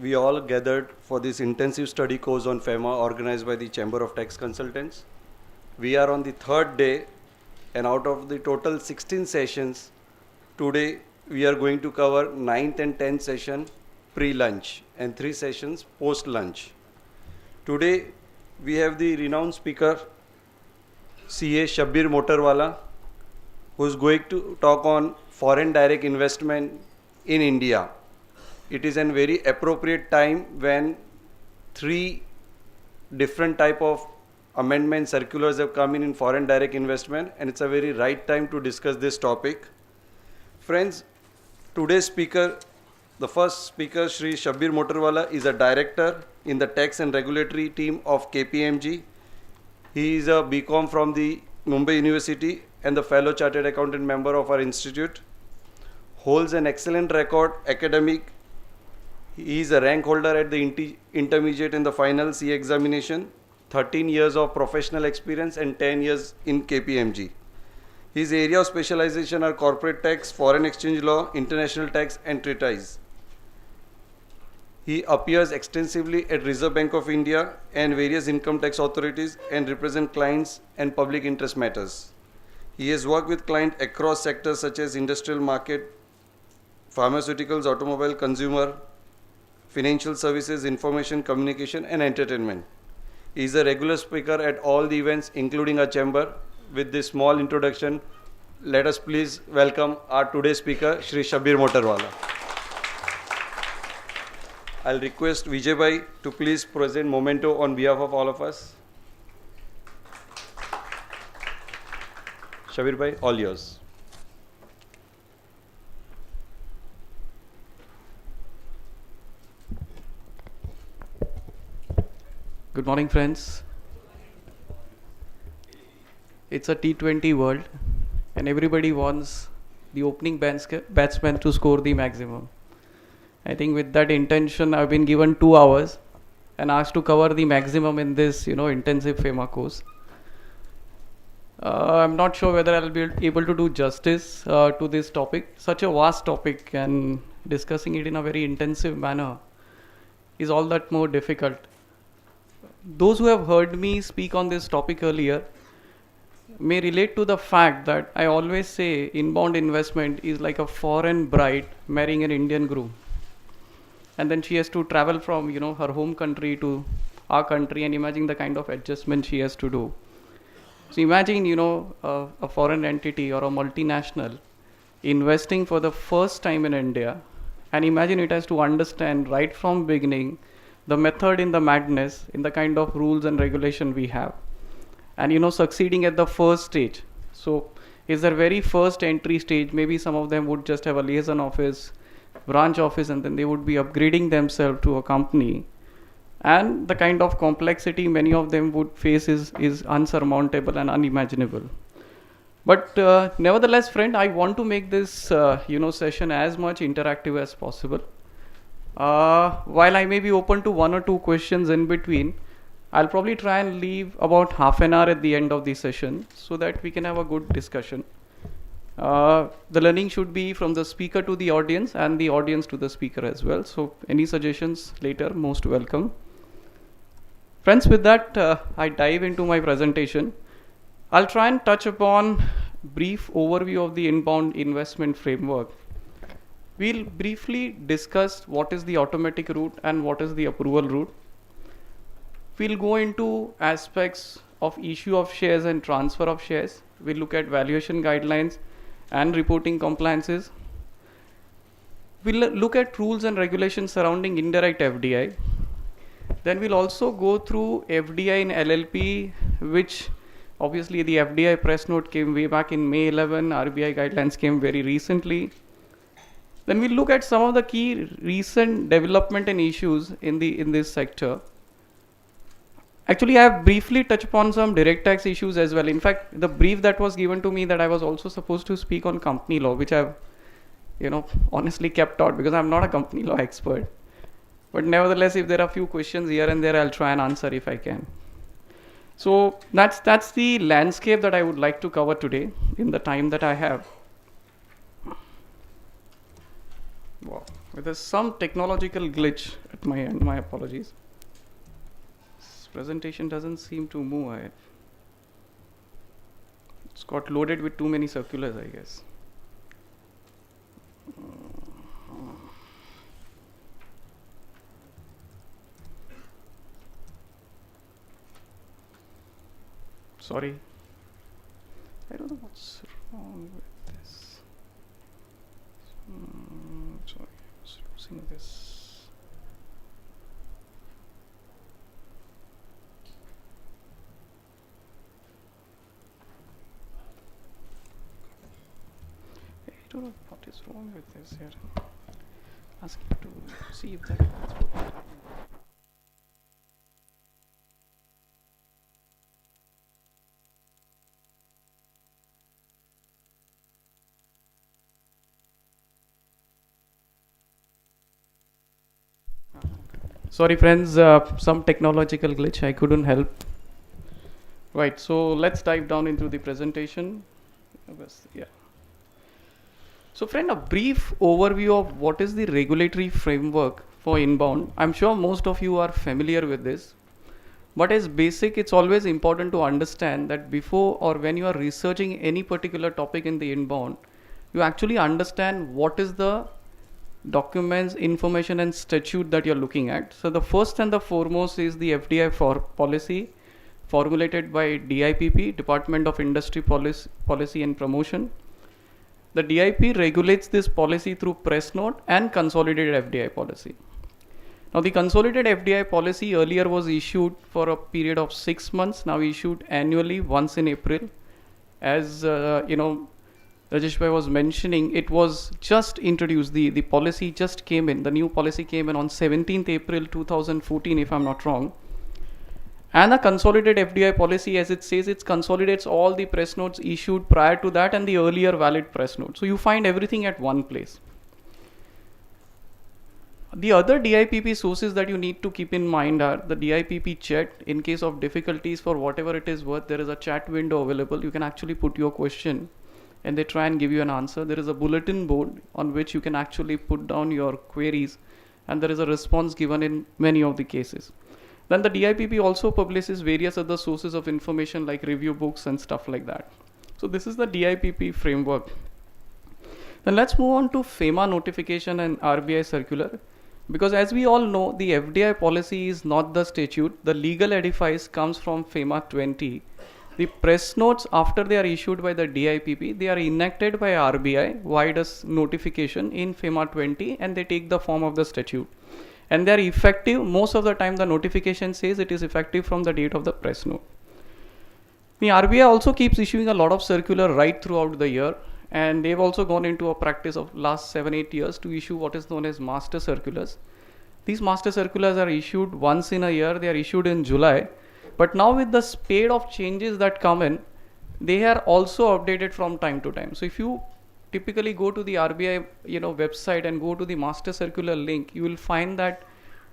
we all gathered for this intensive study course on FEMA organized by the Chamber of Tax Consultants. We are on the third day, and out of the total 16 sessions, today we are going to cover 9th and 10th session pre-lunch and 3 sessions post-lunch. Today we have the renowned speaker CA Shabbir Motorwala, who is going to talk on foreign direct investment in India. It is a very appropriate time when 3 different type of amendment circulars have come in foreign direct investment, and it's a very right time to discuss this topic. Friends, today's speaker, the first speaker, Shri Shabbir Motorwala, is a director in the tax and regulatory team of KPMG. He is a BCom from the Mumbai University and the fellow chartered accountant member of our institute. Holds an excellent record academic. He is a rank holder at the intermediate and the final CA examination. 13 years of professional experience and 10 years in KPMG. His area of specialization are corporate tax, foreign exchange law, international tax and treaties. He appears extensively at Reserve Bank of India and various income tax authorities and represents clients and public interest matters. He has worked with clients across sectors such as industrial market, pharmaceuticals, automobile, consumer, financial services, information, communication and entertainment. He is a regular speaker at all the events, including our chamber. With this small introduction, let us please welcome our today's speaker, Shri Shabbir Motorwala. I'll request Vijay Bhai to please present memento on behalf of all of us. Shabbir Bhai, all yours. Good morning, friends. It's a T20 world, and everybody wants the opening batsman to score the maximum. I think with that intention, I've been given 2 hours and asked to cover the maximum in this, intensive FEMA course. I'm not sure whether I'll be able to do justice to this topic. Such a vast topic, and discussing it in a very intensive manner is all that more difficult. Those who have heard me speak on this topic earlier may relate to the fact that I always say inbound investment is like a foreign bride marrying an Indian groom. And then she has to travel from, her home country to our country, and imagine the kind of adjustment she has to do. So imagine, a foreign entity or a multinational investing for the first time in India, and imagine it has to understand right from beginning the method in the madness in the kind of rules and regulation we have, and succeeding at the first stage. So is their very first entry stage. Maybe some of them would just have a liaison office, branch office, and then they would be upgrading themselves to a company, and the kind of complexity many of them would face is unsurmountable and unimaginable. But nevertheless, friend, I want to make this session as much interactive as possible. While I may be open to 1 or 2 questions in between, I'll probably try and leave about half an hour at the end of the session so that we can have a good discussion. The learning should be from the speaker to the audience and the audience to the speaker as well. So any suggestions later, most welcome. Friends, with that, I dive into my presentation. I'll try and touch upon brief overview of the inbound investment framework. We'll briefly discuss what is the automatic route and what is the approval route. We'll go into aspects of issue of shares and transfer of shares. We'll look at valuation guidelines and reporting compliances. We'll look at rules and regulations surrounding indirect FDI. Then we'll also go through FDI in LLP, which obviously the FDI press note came way back in May 11, RBI guidelines came very recently. Then we'll look at some of the key recent development and issues in this sector. Actually, I have briefly touched upon some direct tax issues as well. In fact, the brief that was given to me that I was also supposed to speak on company law, which I've, honestly kept out because I'm not a company law expert. But nevertheless, if there are a few questions here and there, I'll try and answer if I can. So that's the landscape that I would like to cover today in the time that I have. Wow. There's some technological glitch at my end. My apologies. This presentation doesn't seem to move ahead. It's got loaded with too many circulars, I guess. Sorry. I don't know what's wrong with this. Sorry, I was using this. I don't know what is wrong with this here. Ask you to see if that that's what we're talking about. Sorry friends, some technological glitch, I couldn't help. Right, so let's dive down into the presentation. Yeah. So friend, a brief overview of what is the regulatory framework for inbound. I'm sure most of you are familiar with this, but as basic, it's always important to understand that before or when you are researching any particular topic in the inbound, you actually understand what is the documents, information and statute that you're looking at. So the first and the foremost is the FDI policy formulated by DIPP, Department of Industry Policy and Promotion. The DIP regulates this policy through press note and consolidated FDI policy. Now the consolidated FDI policy earlier was issued for a period of 6 months, now issued annually once in April. As Rajesh Bhai was mentioning, it was just introduced, the policy just came in, the new policy came in on 17th April 2014 if I'm not wrong. And the consolidated FDI policy, as it says, it consolidates all the press notes issued prior to that and the earlier valid press notes. So you find everything at one place. The other DIPP sources that you need to keep in mind are the DIPP chat. In case of difficulties for whatever it is worth, there is a chat window available. You can actually put your question and they try and give you an answer. There is a bulletin board on which you can actually put down your queries and there is a response given in many of the cases. Then the DIPP also publishes various other sources of information like review books and stuff like that. So this is the DIPP framework. Then let's move on to FEMA notification and RBI circular. Because as we all know, the FDI policy is not the statute. The legal edifice comes from FEMA 20. The press notes, after they are issued by the DIPP, they are enacted by RBI via notification in FEMA 20 and they take the form of the statute. And they are effective, most of the time the notification says it is effective from the date of the press note. The RBI also keeps issuing a lot of circular right throughout the year, and they've also gone into a practice of last 7-8 years to issue what is known as master circulars. These master circulars are issued once in a year, they are issued in July. But now with the spate of changes that come in, they are also updated from time to time. So if you typically go to the RBI website and go to the master circular link, you will find that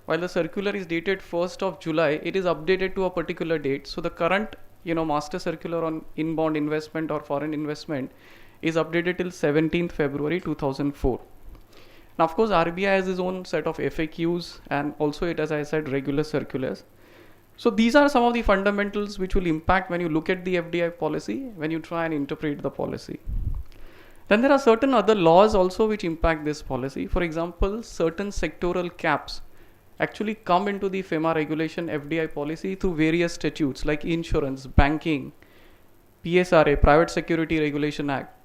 while the circular is dated 1st of July, it is updated to a particular date. So the current master circular on inbound investment or foreign investment is updated till 17th February 2004. Now of course RBI has its own set of FAQs and also it, as I said, regular circulars. So these are some of the fundamentals which will impact when you look at the FDI policy, when you try and interpret the policy. Then there are certain other laws also which impact this policy. For example, certain sectoral caps actually come into the FEMA regulation FDI policy through various statutes like insurance, banking, PSRA, Private Security Regulation Act.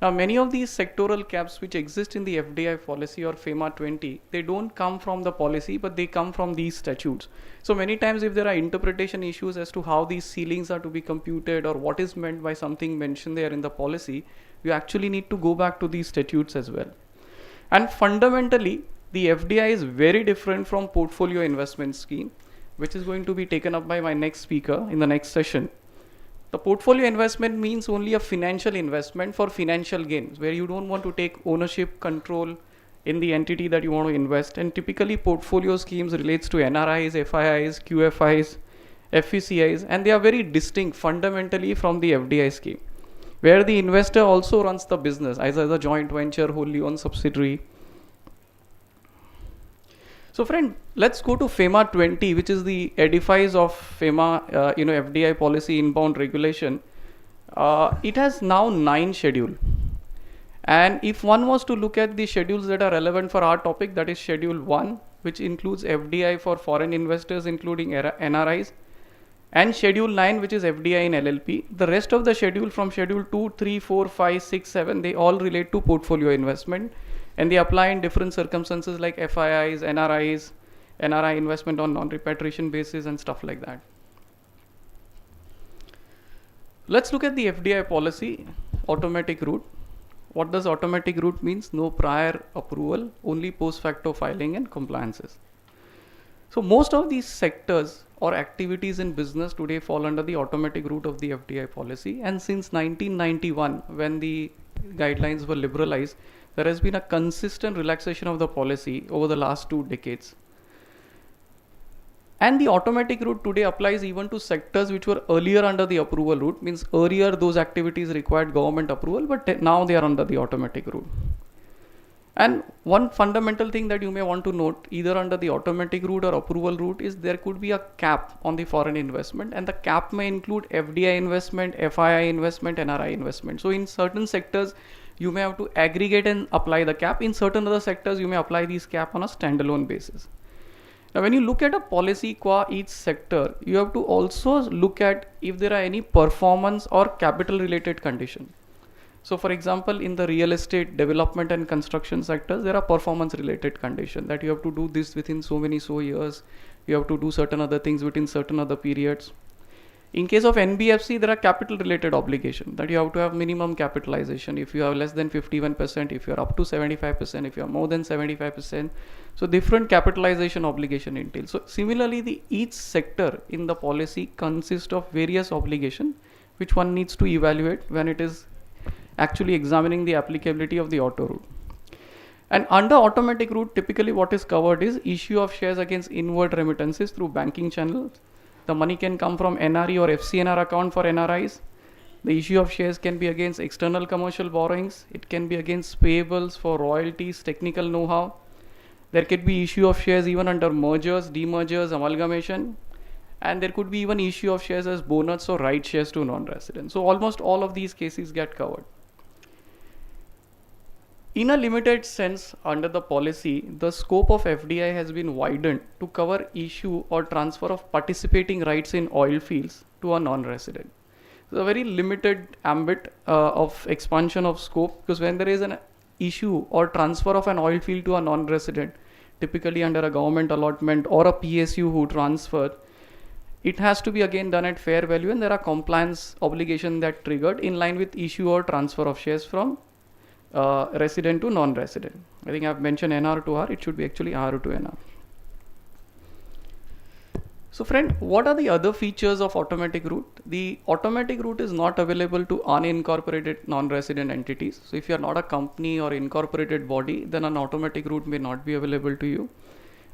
Now many of these sectoral caps which exist in the FDI policy or FEMA 20, they don't come from the policy but they come from these statutes. So many times if there are interpretation issues as to how these ceilings are to be computed or what is meant by something mentioned there in the policy, you actually need to go back to these statutes as well. And fundamentally, the FDI is very different from portfolio investment scheme, which is going to be taken up by my next speaker in the next session. The portfolio investment means only a financial investment for financial gains, where you don't want to take ownership control in the entity that you want to invest. And typically portfolio schemes relates to NRIs, FIIs, QFIs, FVCIs, and they are very distinct fundamentally from the FDI scheme, where the investor also runs the business either as a joint venture, wholly owned subsidiary. So friend, let's go to FEMA 20, which is the edifice of FEMA, FDI policy inbound regulation. It has now 9 schedules. And if one was to look at the schedules that are relevant for our topic, that is Schedule 1, which includes FDI for foreign investors, including NRIs, and Schedule 9, which is FDI in LLP. The rest of the schedule from Schedule 2, 3, 4, 5, 6, 7, they all relate to portfolio investment. And they apply in different circumstances like FIIs, NRIs, NRI investment on non-repatriation basis and stuff like that. Let's look at the FDI policy, automatic route. What does automatic route means? No prior approval, only post facto filing and compliances. So most of these sectors or activities in business today fall under the automatic route of the FDI policy. And since 1991, when the guidelines were liberalized, there has been a consistent relaxation of the policy over the last 2 decades. And the automatic route today applies even to sectors which were earlier under the approval route, means earlier those activities required government approval, but now they are under the automatic route. And one fundamental thing that you may want to note, either under the automatic route or approval route, is there could be a cap on the foreign investment, and the cap may include FDI investment, FII investment, NRI investment. So in certain sectors, you may have to aggregate and apply the cap. In certain other sectors, you may apply these cap on a standalone basis. Now, when you look at a policy qua each sector, you have to also look at if there are any performance or capital related condition. So for example, in the real estate development and construction sectors, there are performance related conditions that you have to do this within so years. You have to do certain other things within certain other periods. In case of NBFC, there are capital related obligations that you have to have minimum capitalization. If you have less than 51%, if you are up to 75%, if you are more than 75%. So different capitalization obligation entails. So similarly, each sector in the policy consists of various obligations which one needs to evaluate when it is actually examining the applicability of the auto route. And under automatic route, typically what is covered is issue of shares against inward remittances through banking channels. The money can come from NRE or FCNR account for NRIs. The issue of shares can be against external commercial borrowings. It can be against payables for royalties, technical know-how. There could be issue of shares even under mergers, demergers, amalgamation. And there could be even issue of shares as bonus or right shares to non-residents. So almost all of these cases get covered. In a limited sense, under the policy, the scope of FDI has been widened to cover issue or transfer of participating rights in oil fields to a non-resident. It's a very limited ambit of expansion of scope, because when there is an issue or transfer of an oil field to a non-resident, typically under a government allotment or a PSU who transfer, it has to be again done at fair value, and there are compliance obligations that triggered in line with issue or transfer of shares from resident to non-resident. I think I've mentioned NR to R, it should be actually R to NR. So friend, what are the other features of automatic route? The automatic route is not available to unincorporated non-resident entities. So if you are not a company or incorporated body, then an automatic route may not be available to you.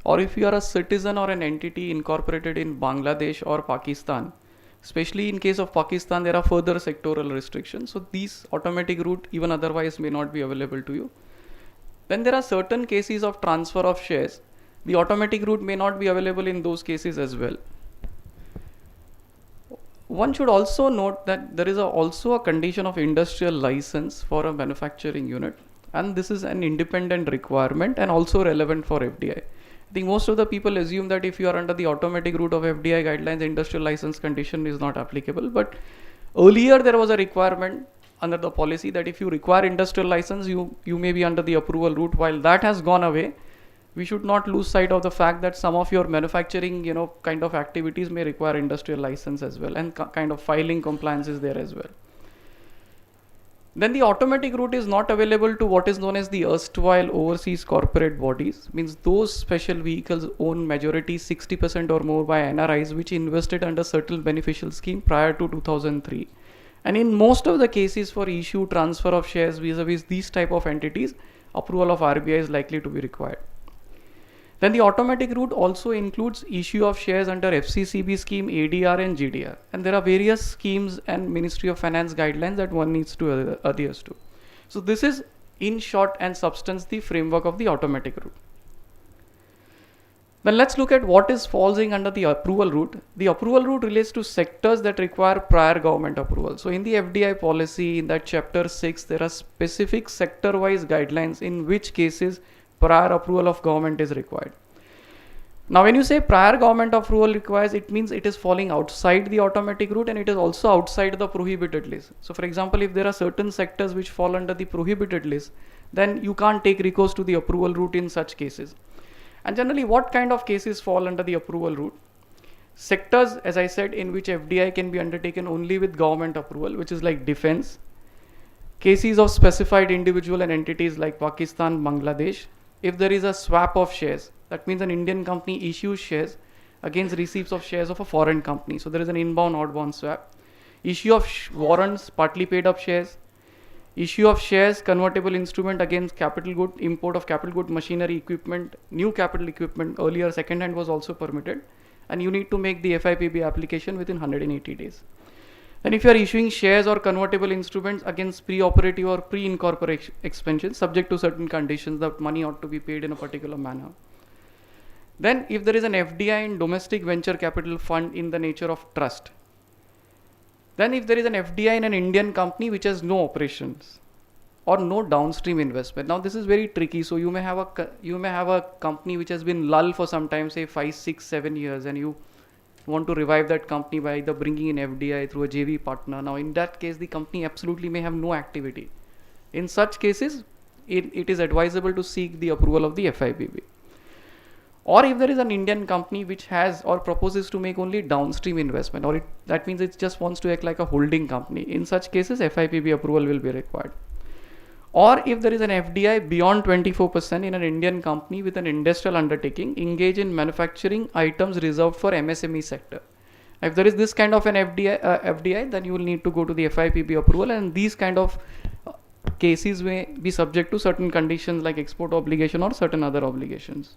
Or if you are a citizen or an entity incorporated in Bangladesh or Pakistan, especially in case of Pakistan, there are further sectoral restrictions. So these automatic route even otherwise may not be available to you. Then there are certain cases of transfer of shares. The automatic route may not be available in those cases as well. One should also note that there is also a condition of industrial license for a manufacturing unit, and this is an independent requirement and also relevant for FDI. I think most of the people assume that if you are under the automatic route of FDI guidelines, the industrial license condition is not applicable. But earlier there was a requirement under the policy that if you require industrial license, you may be under the approval route. While that has gone away, we should not lose sight of the fact that some of your manufacturing, kind of activities may require industrial license as well, and kind of filing compliance is there as well. Then the automatic route is not available to what is known as the erstwhile overseas corporate bodies, means those special vehicles own majority 60% or more by NRIs which invested under certain beneficial scheme prior to 2003. And in most of the cases for issue transfer of shares vis-a-vis these type of entities, approval of RBI is likely to be required. Then the automatic route also includes issue of shares under FCCB scheme, ADR and GDR. And there are various schemes and Ministry of Finance guidelines that one needs to adhere to. So this is in short and substance the framework of the automatic route. Then let's look at what is falling under the approval route. The approval route relates to sectors that require prior government approval. So in the FDI policy, in that chapter 6, there are specific sector-wise guidelines in which cases prior approval of government is required. Now when you say prior government approval requires, it means it is falling outside the automatic route and it is also outside the prohibited list. So for example, if there are certain sectors which fall under the prohibited list, then you can't take recourse to the approval route in such cases. And generally, what kind of cases fall under the approval route? Sectors, as I said, in which FDI can be undertaken only with government approval, which is like defense. Cases of specified individual and entities like Pakistan, Bangladesh. If there is a swap of shares, that means an Indian company issues shares against receipts of shares of a foreign company. So there is an inbound outbound swap. Issue of warrants, partly paid up shares. Issue of shares, convertible instrument against capital good, import of capital good, machinery, equipment, new capital equipment. Earlier, second hand was also permitted. And you need to make the FIPB application within 180 days. And if you are issuing shares or convertible instruments against pre-operative or pre-incorporation expenses, subject to certain conditions, that money ought to be paid in a particular manner. Then, if there is an FDI in domestic venture capital fund in the nature of trust, then if there is an FDI in an Indian company which has no operations or no downstream investment. Now this is very tricky. So you may have a company which has been lull for some time, say 5, 6, 7 years, and you want to revive that company by either bringing in FDI through a JV partner. Now in that case, the company absolutely may have no activity. In such cases, it is advisable to seek the approval of the FIPB. Or if there is an Indian company which has or proposes to make only downstream investment, or that means it just wants to act like a holding company. In such cases, FIPB approval will be required. Or if there is an FDI beyond 24% in an Indian company with an industrial undertaking, engage in manufacturing items reserved for MSME sector. If there is this kind of an FDI, then you will need to go to the FIPB approval, and these kind of cases may be subject to certain conditions like export obligation or certain other obligations.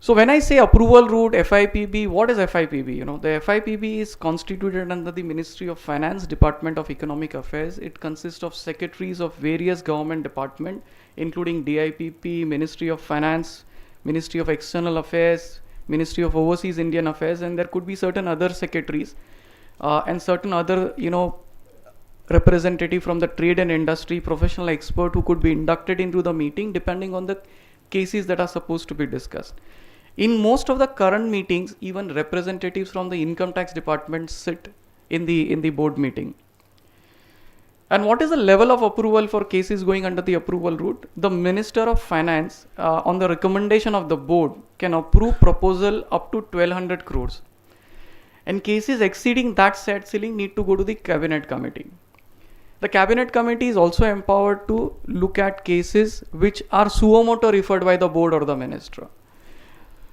So when I say approval route, FIPB, what is FIPB? The FIPB is constituted under the Ministry of Finance, Department of Economic Affairs. It consists of secretaries of various government departments, including DIPP, Ministry of Finance, Ministry of External Affairs, Ministry of Overseas Indian Affairs, and there could be certain other secretaries and certain other, representative from the trade and industry, professional expert who could be inducted into the meeting depending on the cases that are supposed to be discussed. In most of the current meetings, even representatives from the income tax department sit in the board meeting. And what is the level of approval for cases going under the approval route? The Minister of Finance, on the recommendation of the board, can approve proposal up to 1200 crores. And cases exceeding that set ceiling need to go to the Cabinet Committee. The Cabinet Committee is also empowered to look at cases which are suo motu referred by the board or the minister.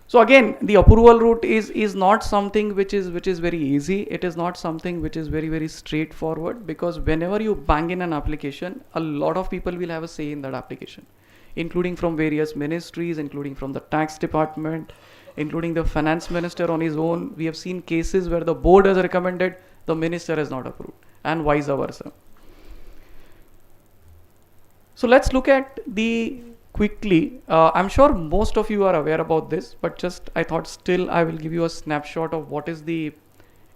So again, the approval route is not something which is very easy. It is not something which is very, very straightforward, because whenever you bang in an application, a lot of people will have a say in that application, including from various ministries, including from the tax department, including the finance minister on his own. We have seen cases where the board has recommended, the minister has not approved, and vice versa. So let's look at quickly, I'm sure most of you are aware about this, but just I thought still I will give you a snapshot of what is the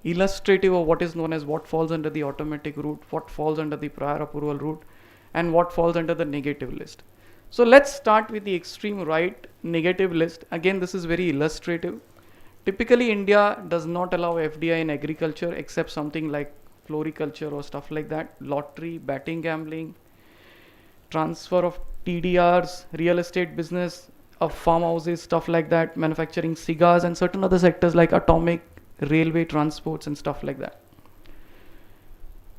illustrative of what is known as what falls under the automatic route, what falls under the prior approval route, and what falls under the negative list. So let's start with the extreme right, negative list. Again, this is very illustrative. Typically, India does not allow FDI in agriculture except something like floriculture or stuff like that, lottery, betting, gambling, transfer of TDRs, real estate business of farmhouses, stuff like that, manufacturing cigars, and certain other sectors like atomic, railway, transports, and stuff like that.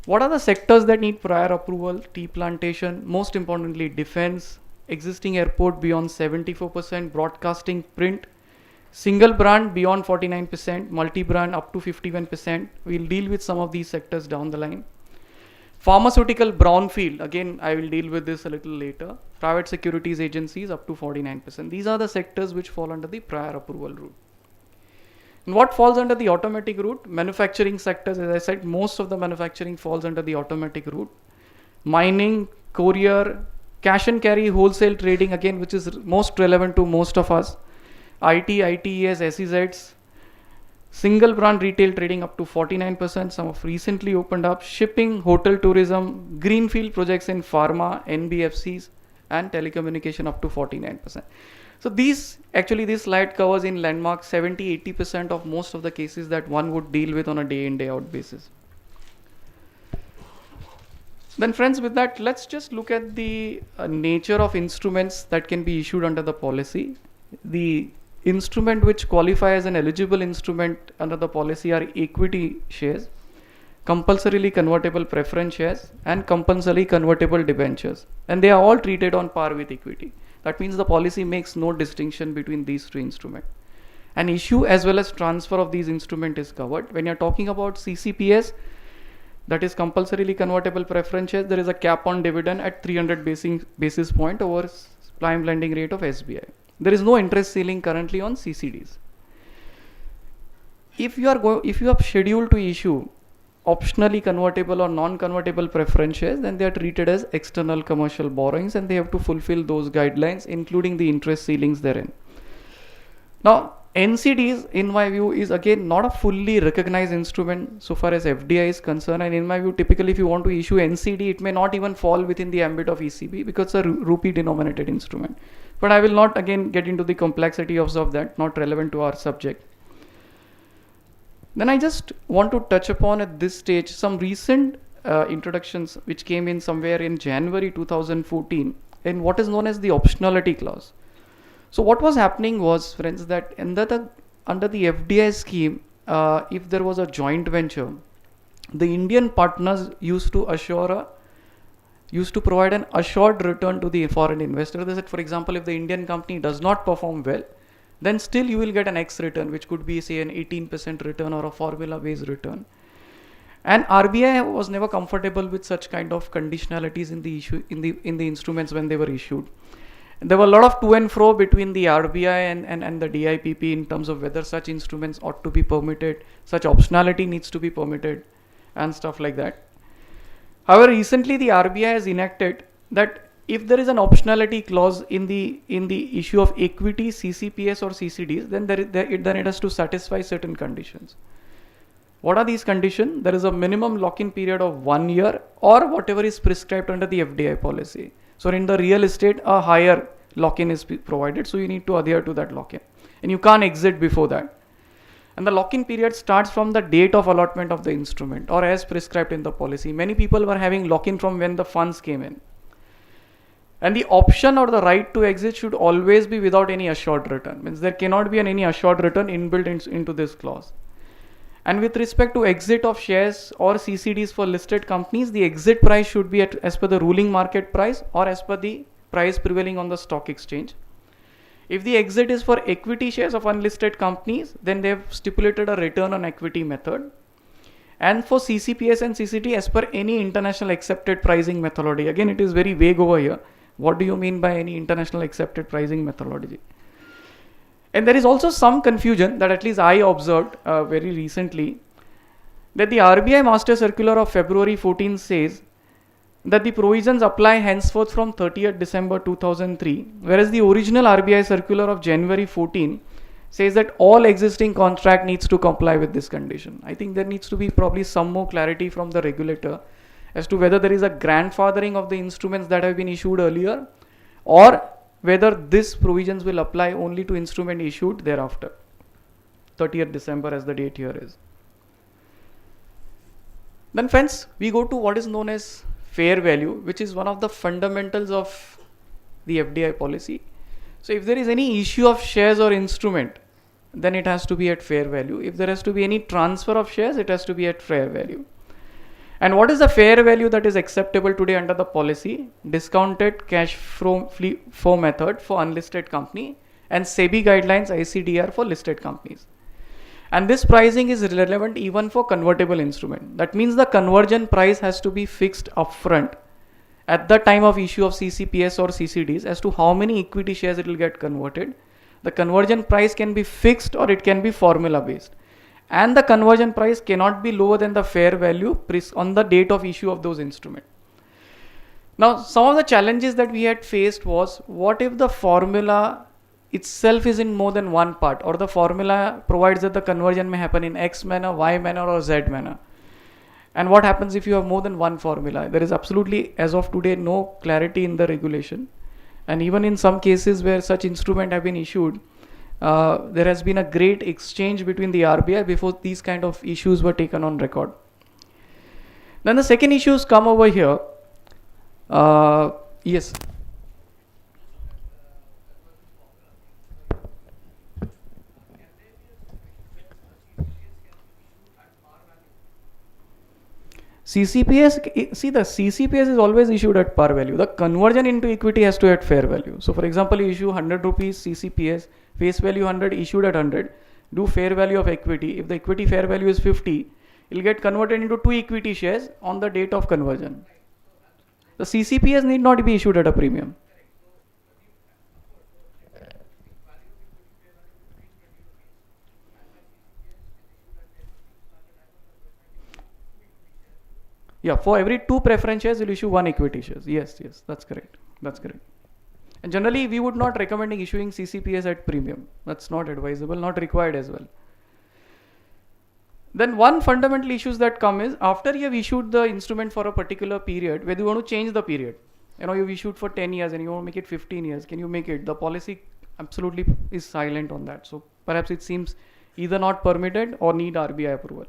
What are the sectors that need prior approval? Tea plantation, most importantly defense, existing airport beyond 74%, broadcasting, print, single brand beyond 49%, multi-brand up to 51%. We'll deal with some of these sectors down the line. Pharmaceutical brownfield, again I will deal with this a little later. Private securities agencies up to 49%. These are the sectors which fall under the prior approval route. And what falls under the automatic route? Manufacturing sectors, as I said, most of the manufacturing falls under the automatic route. Mining, courier, cash and carry wholesale trading, again, which is most relevant to most of us. IT, ITES, SEZs, single brand retail trading up to 49%. Some have recently opened up. Shipping, hotel tourism, greenfield projects in pharma, NBFCs, and telecommunication up to 49%. So this slide covers in landmark 70-80% of most of the cases that one would deal with on a day in, day out basis. Then friends, with that, let's just look at the nature of instruments that can be issued under the policy. The instrument which qualify as an eligible instrument under the policy are equity shares, compulsorily convertible preference shares, and compulsorily convertible debentures. And they are all treated on par with equity. That means the policy makes no distinction between these two instruments. And issue as well as transfer of these instruments is covered. When you're talking about CCPS, that is compulsorily convertible preference shares, there is a cap on dividend at 300 basis point over prime lending rate of SBI. There is no interest ceiling currently on CCDs. If you are scheduled to issue optionally convertible or non-convertible preference shares, then they are treated as external commercial borrowings and they have to fulfill those guidelines, including the interest ceilings therein. Now, NCDs, in my view, is again not a fully recognized instrument so far as FDI is concerned. And in my view, typically if you want to issue NCD, it may not even fall within the ambit of ECB because it's a rupee denominated instrument. But I will not again get into the complexity of that, not relevant to our subject. Then I just want to touch upon at this stage some recent introductions which came in somewhere in January 2014 in what is known as the optionality clause. So what was happening was, friends, that under the FDI scheme, if there was a joint venture, the Indian partners used to provide an assured return to the foreign investor. They said, for example, if the Indian company does not perform well, then still you will get an X return, which could be say an 18% return or a formula based return. And RBI was never comfortable with such kind of conditionalities in the issue in the instruments when they were issued. There were a lot of to and fro between the RBI and the DIPP in terms of whether such instruments ought to be permitted, such optionality needs to be permitted, and stuff like that. However, recently the RBI has enacted that if there is an optionality clause in the issue of equity, CCPS or CCDs, then it has to satisfy certain conditions. What are these conditions? There is a minimum lock-in period of 1 year or whatever is prescribed under the FDI policy. So in the real estate, a higher lock-in is provided. So you need to adhere to that lock-in. And you can't exit before that. And the lock-in period starts from the date of allotment of the instrument or as prescribed in the policy. Many people were having lock-in from when the funds came in. And the option or the right to exit should always be without any assured return. Means there cannot be any assured return inbuilt into this clause. And with respect to exit of shares or CCDs for listed companies, the exit price should be as per the ruling market price or as per the price prevailing on the stock exchange. If the exit is for equity shares of unlisted companies, then they have stipulated a return on equity method. And for CCPS and CCD, as per any international accepted pricing methodology. Again, it is very vague over here. What do you mean by any international accepted pricing methodology? And there is also some confusion that at least I observed very recently, that the RBI Master Circular of February 14 says that the provisions apply henceforth from 30th December 2003, whereas the original RBI Circular of January 14 says that all existing contract needs to comply with this condition. I think there needs to be probably some more clarity from the regulator as to whether there is a grandfathering of the instruments that have been issued earlier or whether these provisions will apply only to instrument issued thereafter. 30th December as the date here is. Then friends, we go to what is known as fair value, which is one of the fundamentals of the FDI policy. So if there is any issue of shares or instrument, then it has to be at fair value. If there has to be any transfer of shares, it has to be at fair value. And what is the fair value that is acceptable today under the policy? Discounted cash flow method for unlisted company and SEBI guidelines ICDR for listed companies. And this pricing is relevant even for convertible instrument. That means the conversion price has to be fixed upfront at the time of issue of CCPS or CCDs as to how many equity shares it will get converted. The conversion price can be fixed or it can be formula based. And the conversion price cannot be lower than the fair value on the date of issue of those instruments. Now, some of the challenges that we had faced was, what if the formula itself is in more than one part, or the formula provides that the conversion may happen in X manner, Y manner, or Z manner? And what happens if you have more than one formula? There is absolutely, as of today, no clarity in the regulation. And even in some cases where such instruments have been issued, there has been a great exchange between the RBI before these kind of issues were taken on record. Then the second issues come over here. Yes. CCPS, see, the CCPS is always issued at par value. The conversion into equity has to be at fair value. So, for example, you issue 100 rupees CCPS, face value 100, issued at 100, do fair value of equity. If the equity fair value is 50, it will get converted into 2 equity shares on the date of conversion. The CCPS need not be issued at a premium. Yeah, for every 2 preference shares, you'll issue 1 equity shares. Yes, that's correct. That's correct. And generally, we would not recommend issuing CCPS at premium. That's not advisable, not required as well. Then one fundamental issues that come is, after you have issued the instrument for a particular period, whether you want to change the period. You've issued for 10 years and you want to make it 15 years. Can you make it? The policy absolutely is silent on that. So perhaps it seems either not permitted or need RBI approval.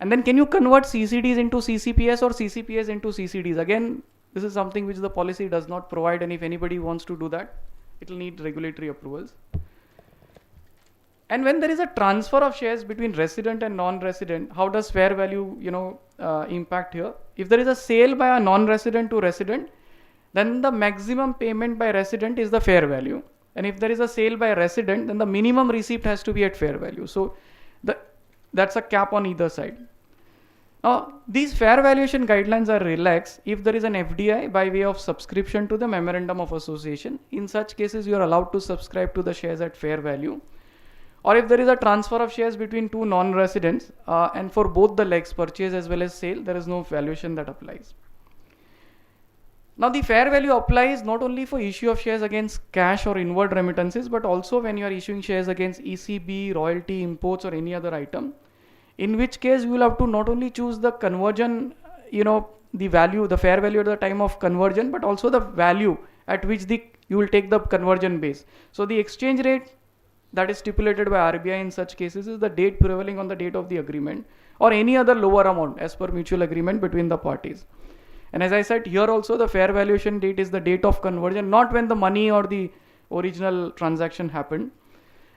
And then can you convert CCDs into CCPS or CCPS into CCDs? Again, this is something which the policy does not provide, and if anybody wants to do that, it will need regulatory approvals. And when there is a transfer of shares between resident and non-resident, how does fair value, impact here? If there is a sale by a non-resident to resident, then the maximum payment by resident is the fair value. And if there is a sale by resident, then the minimum receipt has to be at fair value. So that's a cap on either side. Now, these fair valuation guidelines are relaxed if there is an FDI by way of subscription to the Memorandum of Association. In such cases, you are allowed to subscribe to the shares at fair value. Or if there is a transfer of shares between 2 non-residents, and for both the legs, purchase as well as sale, there is no valuation that applies. Now, the fair value applies not only for issue of shares against cash or inward remittances, but also when you are issuing shares against ECB, royalty, imports, or any other item. In which case, you will have to not only choose the conversion, the value, the fair value at the time of conversion, but also the value at which you will take the conversion base. So the exchange rate that is stipulated by RBI in such cases is the date prevailing on the date of the agreement, or any other lower amount as per mutual agreement between the parties. And as I said, here also the fair valuation date is the date of conversion, not when the money or the original transaction happened.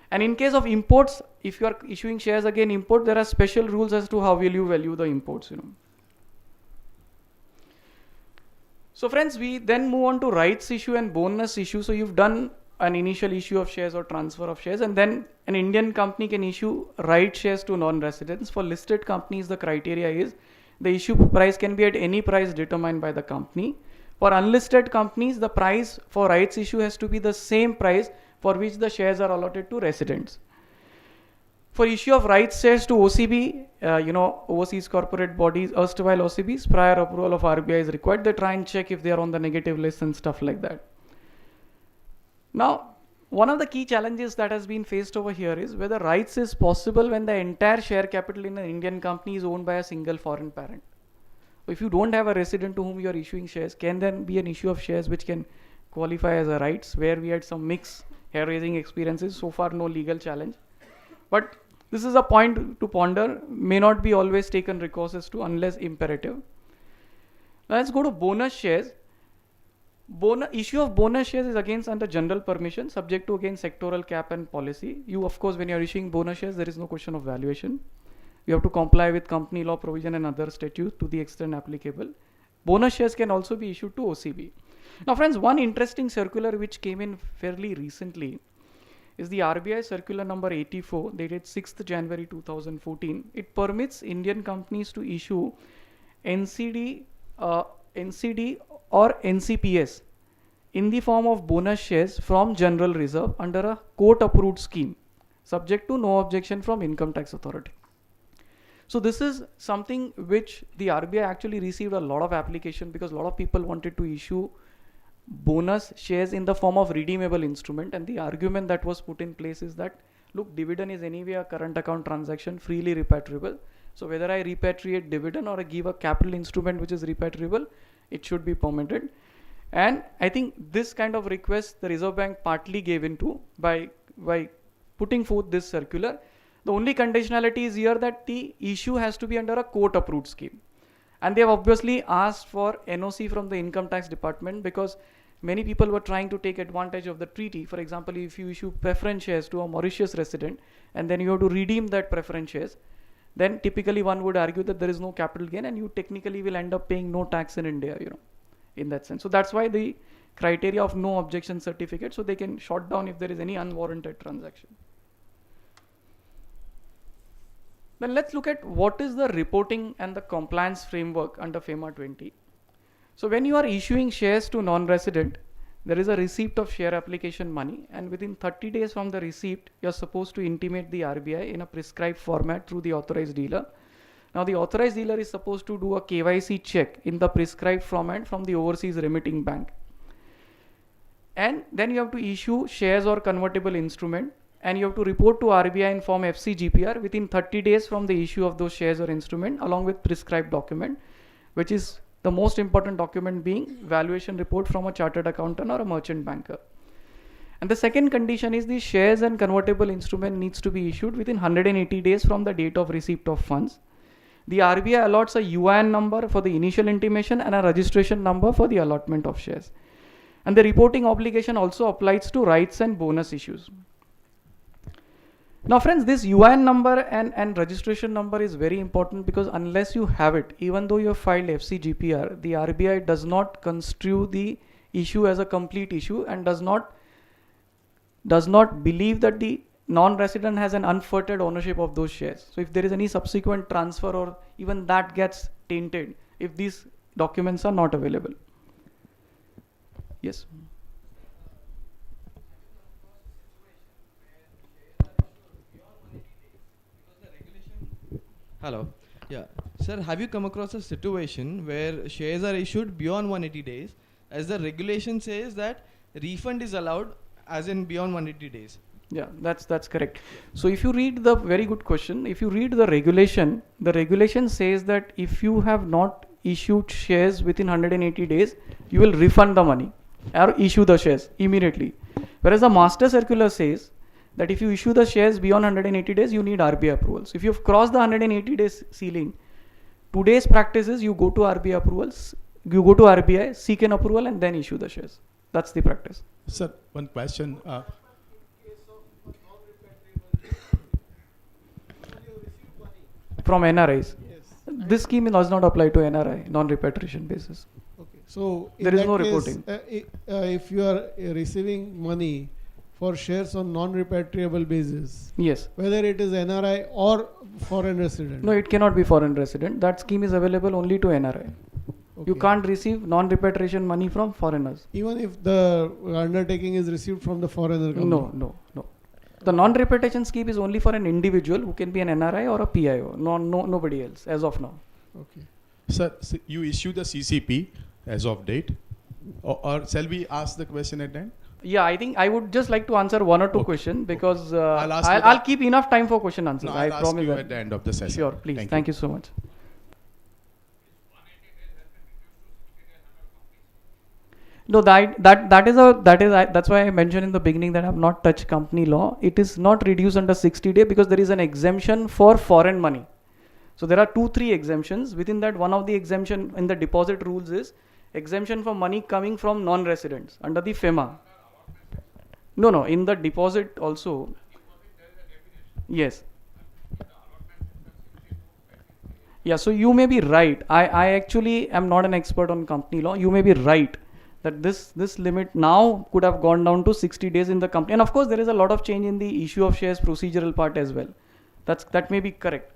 And in case of imports, if you are issuing shares again import, there are special rules as to how will you value the imports. So friends, we then move on to rights issue and bonus issue. So you've done an initial issue of shares or transfer of shares, and then an Indian company can issue right shares to non-residents. For listed companies, the criteria is the issue price can be at any price determined by the company. For unlisted companies, the price for rights issue has to be the same price for which the shares are allotted to residents. For issue of rights shares to OCB, overseas corporate bodies, erstwhile OCBs, prior approval of RBI is required. They try and check if they are on the negative list and stuff like that. Now, one of the key challenges that has been faced over here is whether rights is possible when the entire share capital in an Indian company is owned by a single foreign parent. If you don't have a resident to whom you are issuing shares, can then be an issue of shares which can qualify as a rights, where we had some mixed hair-raising experiences. So far, no legal challenge. But this is a point to ponder, may not be always taken recourse to unless imperative. Now let's go to bonus shares. Issue of bonus shares is again under general permission, subject to again sectoral cap and policy. You, of course, when you are issuing bonus shares, there is no question of valuation. You have to comply with company law provision and other statutes to the extent applicable. Bonus shares can also be issued to OCB. Now friends, one interesting circular which came in fairly recently is the RBI circular number 84 dated 6th January 2014. It permits Indian companies to issue NCD or NCPS in the form of bonus shares from General Reserve under a court approved scheme, subject to no objection from Income Tax Authority. So this is something which the RBI actually received a lot of application because a lot of people wanted to issue bonus shares in the form of redeemable instrument, and the argument that was put in place is that, look, dividend is anyway a current account transaction, freely repatriable. So whether I repatriate dividend or I give a capital instrument which is repatriable, it should be permitted. And I think this kind of request the Reserve Bank partly gave into by putting forth this circular. The only conditionality is here that the issue has to be under a court approved scheme. And they have obviously asked for NOC from the income tax department because many people were trying to take advantage of the treaty. For example, if you issue preference shares to a Mauritius resident and then you have to redeem that preference shares, then typically one would argue that there is no capital gain and you technically will end up paying no tax in India, in that sense. So that's why the criteria of no objection certificate, so they can shut down if there is any unwarranted transaction. Then let's look at what is the reporting and the compliance framework under FEMA 20. So when you are issuing shares to non-resident, there is a receipt of share application money, and within 30 days from the receipt, you're supposed to intimate the RBI in a prescribed format through the authorized dealer. Now the authorized dealer is supposed to do a KYC check in the prescribed format from the overseas remitting bank. And then you have to issue shares or convertible instrument, and you have to report to RBI in form FCGPR within 30 days from the issue of those shares or instrument along with prescribed document, which is the most important document being valuation report from a chartered accountant or a merchant banker. And the second condition is the shares and convertible instrument needs to be issued within 180 days from the date of receipt of funds. The RBI allots a UIN number for the initial intimation and a registration number for the allotment of shares. And the reporting obligation also applies to rights and bonus issues. Now friends, this UIN number and registration number is very important because unless you have it, even though you have filed FCGPR, the RBI does not construe the issue as a complete issue and does not believe that the non-resident has an unfettered ownership of those shares. So if there is any subsequent transfer or even that gets tainted if these documents are not available. Yes. Hello. Yeah. Sir, have you come across a situation where shares are issued beyond 180 days as the regulation says that refund is allowed as in beyond 180 days? Yeah, that's correct. So if you read the very good question, if you read the regulation says that if you have not issued shares within 180 days, you will refund the money or issue the shares immediately. Whereas the master circular says that if you issue the shares beyond 180 days, you need RBI approval. So if you've crossed the 180 days ceiling, today's practice is you go to RBI approvals, you go to RBI, seek an approval and then issue the shares. That's the practice. Sir, one question. From NRIs. Yes. This scheme does not apply to NRI, non-repatriation basis. Okay. So There is no reporting. If you are receiving money for shares on non-repatriable basis, Yes. whether it is NRI or foreign resident. No, it cannot be foreign resident. That scheme is available only to NRI. You Okay. can't receive non-repatriation money from foreigners. Even if the undertaking is received from the foreigner company. No. The non-repatriation scheme is only for an individual who can be an NRI or a PIO. Nobody else as of now. Okay. Sir, you issue the CCP as of date, or shall we ask the question at the end? Yeah, I think I would just like to answer one or two Okay. questions because ask you I'll that. keep enough time for question answers. No, I I'll ask promise you that. at the end of the session. Sure, please. Thank you so much. No, that's why I mentioned in the beginning that I have not touched company law. It is not reduced under 60 days because there is an exemption for foreign money. So there are 2-3 exemptions. Within that, one of the exemption in the deposit rules is exemption for money coming from non-residents under the FEMA. No, in the deposit also. Yes. Yeah, so you may be right. I actually am not an expert on company law. You may be right that this limit now could have gone down to 60 days in the company. And of course, there is a lot of change in the issue of shares procedural part as well. That may be correct.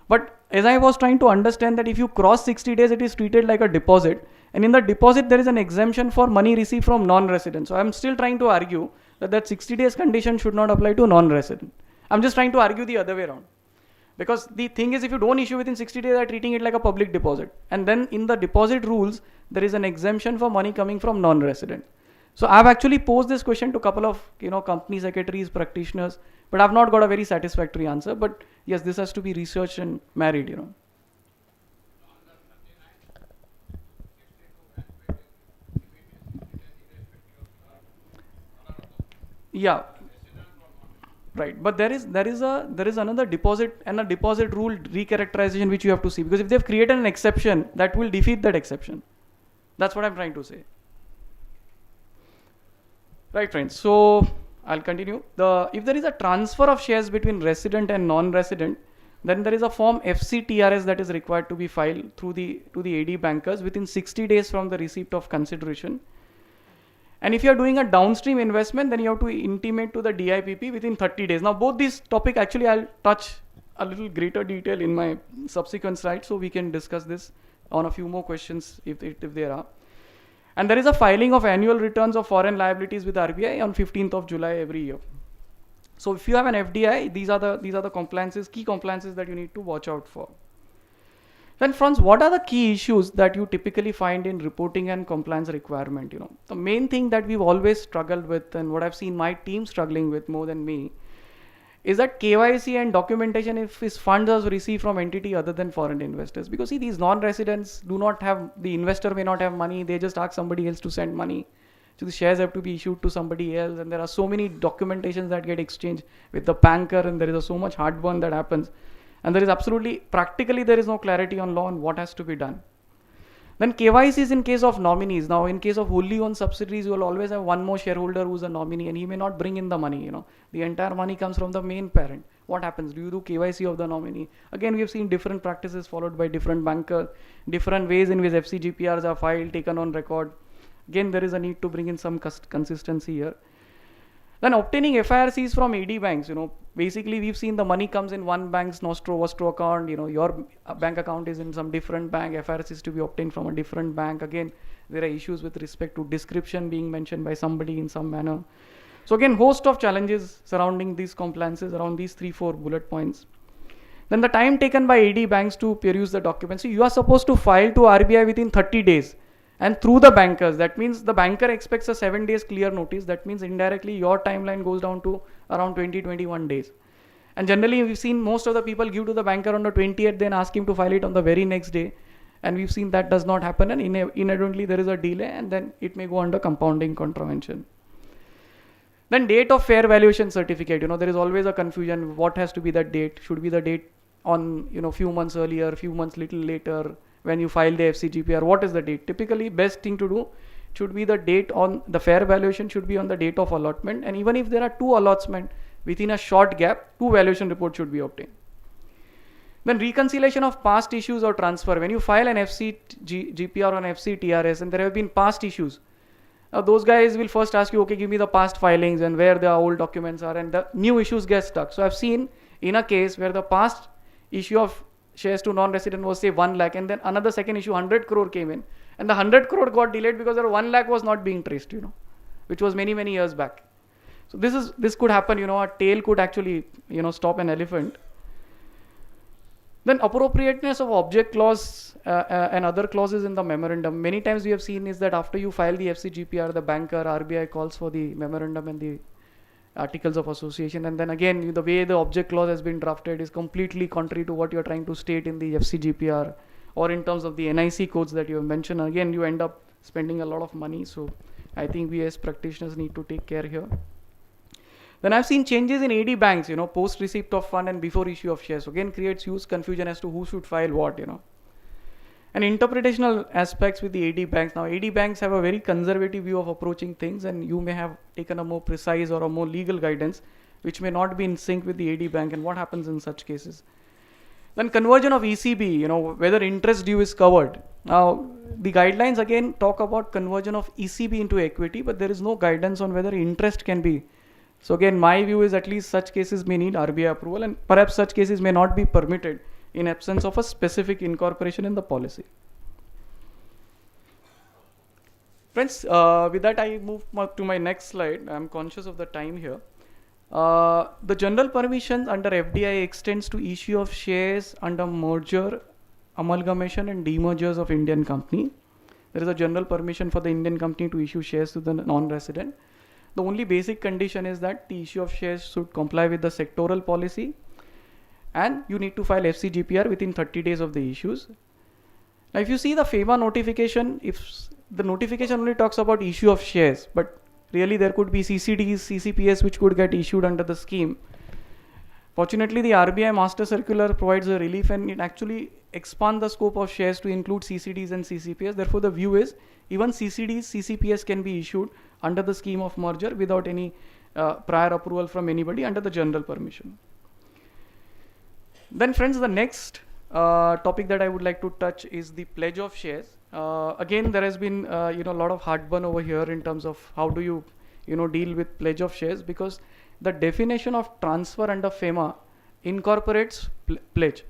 But as I was trying to understand that if you cross 60 days, it is treated like a deposit. And in the deposit, there is an exemption for money received from non-residents. So I'm still trying to argue that 60 days condition should not apply to non-resident. I'm just trying to argue the other way around. Because the thing is, if you don't issue within 60 days, they're treating it like a public deposit. And then in the deposit rules, there is an exemption for money coming from non-resident. So I've actually posed this question to a couple of company secretaries, practitioners, but I've not got a very satisfactory answer. But yes, this has to be researched and married. Yeah, right. But there is another deposit and a deposit rule recharacterization which you have to see, because if they've created an exception, that will defeat that exception. That's what I'm trying to say. Right, friends. So I'll continue. If there is a transfer of shares between resident and non-resident, then there is a form FCTRS that is required to be filed to the AD bankers within 60 days from the receipt of consideration. And if you are doing a downstream investment, then you have to intimate to the DIPP within 30 days. Now, both these topics actually I'll touch a little greater detail in my subsequent slides, so we can discuss this on a few more questions if there are. And there is a filing of annual returns of foreign liabilities with RBI on 15th of July every year. So if you have an FDI, these are the compliances, key compliances that you need to watch out for. Then friends, what are the key issues that you typically find in reporting and compliance requirement? The main thing that we've always struggled with, and what I've seen my team struggling with more than me, is that KYC and documentation if his funds are received from entity other than foreign investors. Because see, these non-residents do not have, the investor may not have money, they just ask somebody else to send money. So the shares have to be issued to somebody else, and there are so many documentations that get exchanged with the banker, and there is so much heartburn that happens. And there is absolutely, practically there is no clarity on law on what has to be done. Then KYC is in case of nominees. Now in case of wholly owned subsidiaries, you will always have one more shareholder who's a nominee, and he may not bring in the money. The entire money comes from the main parent. What happens? Do you do KYC of the nominee? Again, we have seen different practices followed by different bankers, different ways in which FCGPRs are filed, taken on record. Again, there is a need to bring in some consistency here. Then obtaining FIRCs from AD banks, basically we've seen the money comes in one bank's Vostro account, your bank account is in some different bank, FIRCs to be obtained from a different bank. Again, there are issues with respect to description being mentioned by somebody in some manner. So again, host of challenges surrounding these compliances around these 3-4 bullet points. Then the time taken by AD banks to peruse the documents. So you are supposed to file to RBI within 30 days. And through the bankers, that means the banker expects a 7 days clear notice. That means indirectly your timeline goes down to around 20-21 days. And generally we've seen most of the people give to the banker on the 20th, then ask him to file it on the very next day. And we've seen that does not happen, and inadvertently there is a delay, and then it may go under compounding contravention. Then date of fair valuation certificate. There is always a confusion. What has to be that date? Should be the date on few months earlier, few months little later. When you file the FCGPR, what is the date? Typically, best thing to do should be the date on the fair valuation should be on the date of allotment. And even if there are 2 allotments within a short gap, 2 valuation reports should be obtained. Then reconciliation of past issues or transfer. When you file an FCGPR on FCTRS and there have been past issues, those guys will first ask you, okay, give me the past filings and where the old documents are, and the new issues get stuck. So I've seen in a case where the past issue of shares to non-resident was say 1 lakh, and then another second issue 100 crore came in, and the 100 crore got delayed because the 1 lakh was not being traced, which was many years back. So this could happen, a tail could actually stop an elephant. Then appropriateness of object clause and other clauses in the memorandum. Many times we have seen is that after you file the FCGPR, the banker, RBI calls for the memorandum and the articles of association, and then again the way the object clause has been drafted is completely contrary to what you are trying to state in the FCGPR or in terms of the NIC codes that you have mentioned. Again, you end up spending a lot of money. So I think we as practitioners need to take care here. Then I've seen changes in AD banks, post receipt of fund and before issue of shares. Again, creates huge confusion as to who should file what, And interpretational aspects with the AD banks. Now, AD banks have a very conservative view of approaching things, and you may have taken a more precise or a more legal guidance, which may not be in sync with the AD bank, and what happens in such cases. Then conversion of ECB, whether interest due is covered. Now, the guidelines again talk about conversion of ECB into equity, but there is no guidance on whether interest can be. So again, my view is at least such cases may need RBI approval, and perhaps such cases may not be permitted in absence of a specific incorporation in the policy. Friends, with that I move to my next slide. I'm conscious of the time here. The general permission under FDI extends to issue of shares under merger, amalgamation and demergers of Indian company. There is a general permission for the Indian company to issue shares to the non-resident. The only basic condition is that the issue of shares should comply with the sectoral policy, and you need to file FCGPR within 30 days of the issues. Now, if you see the FEMA notification, if the notification only talks about issue of shares, but really there could be CCDs, CCPS which could get issued under the scheme. Fortunately, the RBI Master Circular provides a relief and it actually expands the scope of shares to include CCDs and CCPS. Therefore, the view is even CCDs, CCPS can be issued under the scheme of merger without any prior approval from anybody under the general permission. Then friends, the next topic that I would like to touch is the pledge of shares. Again, there has been a lot of heartburn over here in terms of how do you deal with pledge of shares, because the definition of transfer under FEMA incorporates pledge.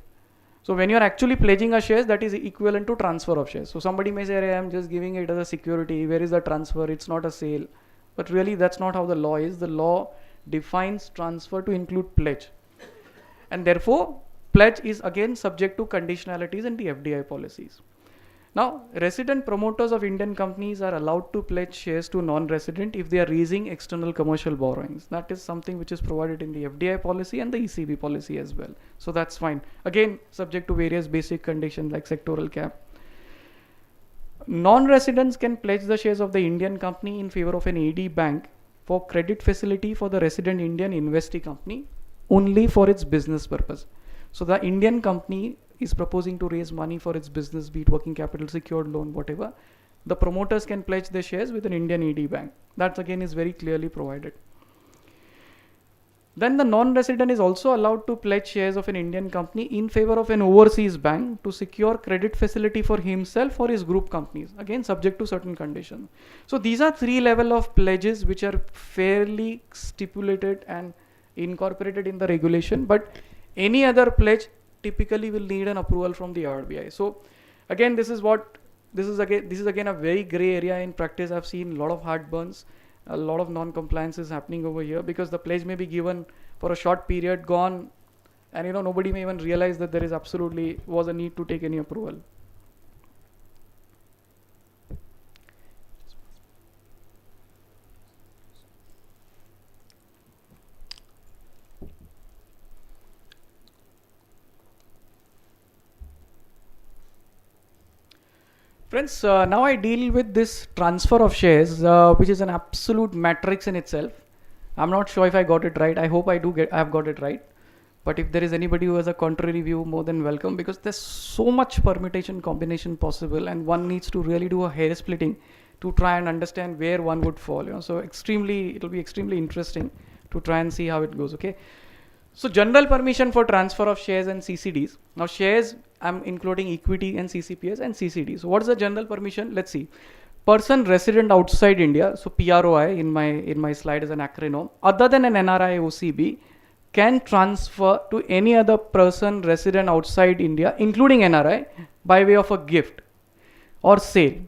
So when you are actually pledging a shares, that is equivalent to transfer of shares. So somebody may say, I am just giving it as a security. Where is the transfer? It's not a sale. But really, that's not how the law is. The law defines transfer to include pledge. And therefore, pledge is again subject to conditionalities in the FDI policies. Now, resident promoters of Indian companies are allowed to pledge shares to non-resident if they are raising external commercial borrowings. That is something which is provided in the FDI policy and the ECB policy as well. So that's fine. Again, subject to various basic conditions like sectoral cap. Non-residents can pledge the shares of the Indian company in favor of an AD bank for credit facility for the resident Indian investee company only for its business purpose. So the Indian company is proposing to raise money for its business, be it working capital, secured loan, whatever. The promoters can pledge their shares with an Indian AD bank. That again is very clearly provided. Then the non-resident is also allowed to pledge shares of an Indian company in favor of an overseas bank to secure credit facility for himself or his group companies. Again, subject to certain conditions. So these are three levels of pledges which are fairly stipulated and incorporated in the regulation, but any other pledge typically will need an approval from the RBI. So again, this is again a very gray area in practice. I've seen a lot of heartburns, a lot of non-compliances happening over here because the pledge may be given for a short period, gone, and nobody may even realize that there is absolutely was a need to take any approval. Friends, now I deal with this transfer of shares, which is an absolute matrix in itself. I'm not sure if I got it right. I hope I have got it right. But if there is anybody who has a contrary view, more than welcome, because there's so much permutation combination possible, and one needs to really do a hair splitting to try and understand where one would fall. So it'll be extremely interesting to try and see how it goes. Okay. So general permission for transfer of shares and CCDs. Now shares, I'm including equity and CCPS and CCD. So what is the general permission? Let's see. Person resident outside India, so PROI in my slide is an acronym, other than an NRI OCB, can transfer to any other person resident outside India, including NRI, by way of a gift or sale.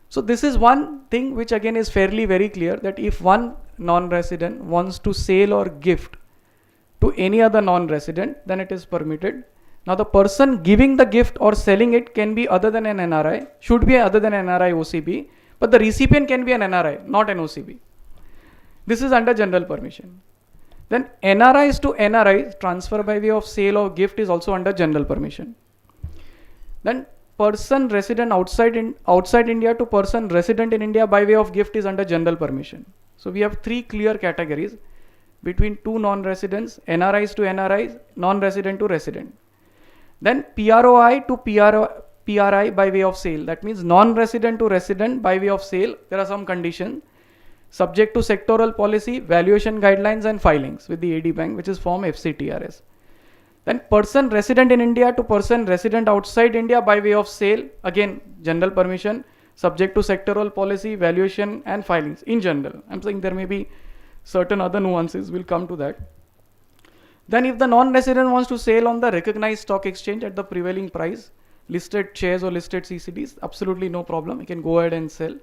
So this is one thing which again is fairly very clear, that if one non-resident wants to sell or gift to any other non-resident, then it is permitted. Now the person giving the gift or selling it can be other than an NRI, should be other than NRI OCB, but the recipient can be an NRI, not an OCB. This is under general permission. Then NRIs to NRIs, transfer by way of sale or gift, is also under general permission. Then person resident outside India to person resident in India by way of gift is under general permission. So we have three clear categories between two non-residents, NRIs to NRIs, non-resident to resident. Then PROI to PRI by way of sale. That means non-resident to resident by way of sale. There are some conditions subject to sectoral policy, valuation guidelines and filings with the AD Bank, which is form FCTRS. Then person resident in India to person resident outside India by way of sale. Again, general permission subject to sectoral policy, valuation and filings in general. I'm saying there may be certain other nuances, we'll come to that. Then if the non-resident wants to sell on the recognized stock exchange at the prevailing price, listed shares or listed CCDs, absolutely no problem, you can go ahead and sell.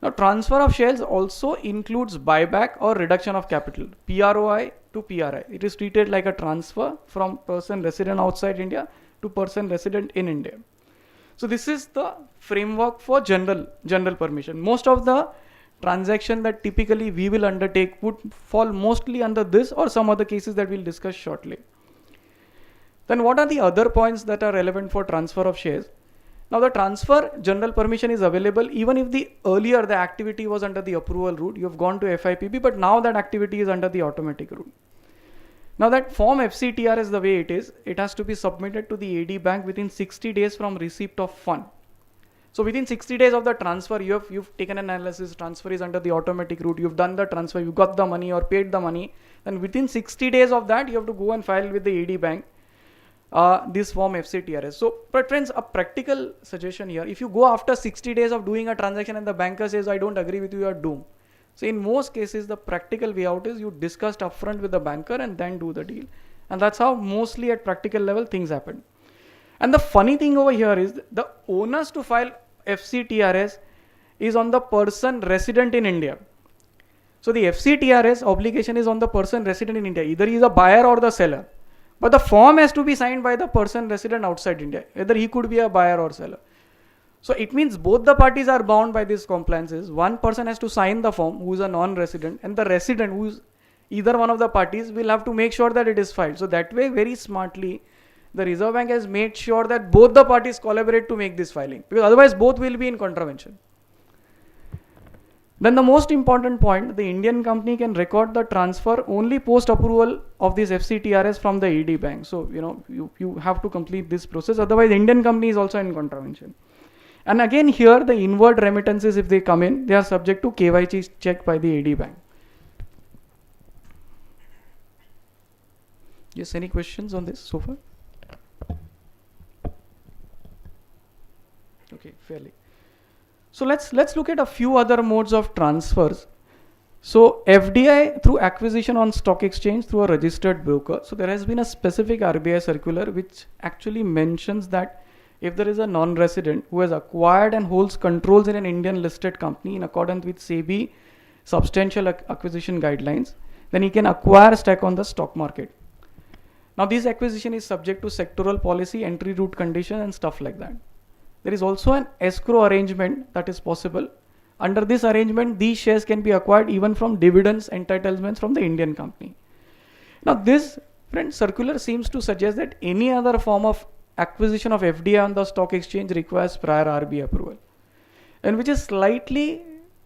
Now, transfer of shares also includes buyback or reduction of capital, PROI to PRI. It is treated like a transfer from person resident outside India to person resident in India. So this is the framework for general permission. Most of the transaction that typically we will undertake would fall mostly under this or some other cases that we'll discuss shortly. Then what are the other points that are relevant for transfer of shares? Now the transfer general permission is available even if the earlier the activity was under the approval route, you have gone to FIPB, but now that activity is under the automatic route. Now that form FCTRS, the way it is, it has to be submitted to the AD bank within 60 days from receipt of fund. So within 60 days of the transfer, you've taken an analysis, transfer is under the automatic route, you've done the transfer, you got the money or paid the money, then within 60 days of that, you have to go and file with the AD bank this form FCTRS. So, but friends, a practical suggestion here, if you go after 60 days of doing a transaction and the banker says, I don't agree with you, you are doomed. So in most cases, the practical way out is you discussed upfront with the banker and then do the deal. And that's how mostly at practical level things happen. And the funny thing over here is the onus to file FCTRS is on the person resident in India. So the FCTRS obligation is on the person resident in India. Either he is a buyer or the seller. But the form has to be signed by the person resident outside India. Whether he could be a buyer or seller. So it means both the parties are bound by these compliances. One person has to sign the form who is a non-resident, and the resident who is either one of the parties will have to make sure that it is filed. So that way, very smartly, the Reserve Bank has made sure that both the parties collaborate to make this filing, because otherwise both will be in contravention. Then the most important point, the Indian company can record the transfer only post approval of this FCTRS from the AD bank. So you have to complete this process, otherwise the Indian company is also in contravention. And again here the inward remittances, if they come in, they are subject to KYC check by the AD bank. Yes, any questions on this so far? Okay, fairly. So let's look at a few other modes of transfers. So FDI through acquisition on stock exchange through a registered broker. So there has been a specific RBI circular which actually mentions that if there is a non-resident who has acquired and holds controls in an Indian listed company in accordance with SEBI substantial acquisition guidelines, then he can acquire stock on the stock market. Now this acquisition is subject to sectoral policy, entry route condition and stuff like that. There is also an escrow arrangement that is possible. Under this arrangement, these shares can be acquired even from dividends entitlements from the Indian company. Now this, friend, circular seems to suggest that any other form of acquisition of FDI on the stock exchange requires prior RBI approval, and which is slightly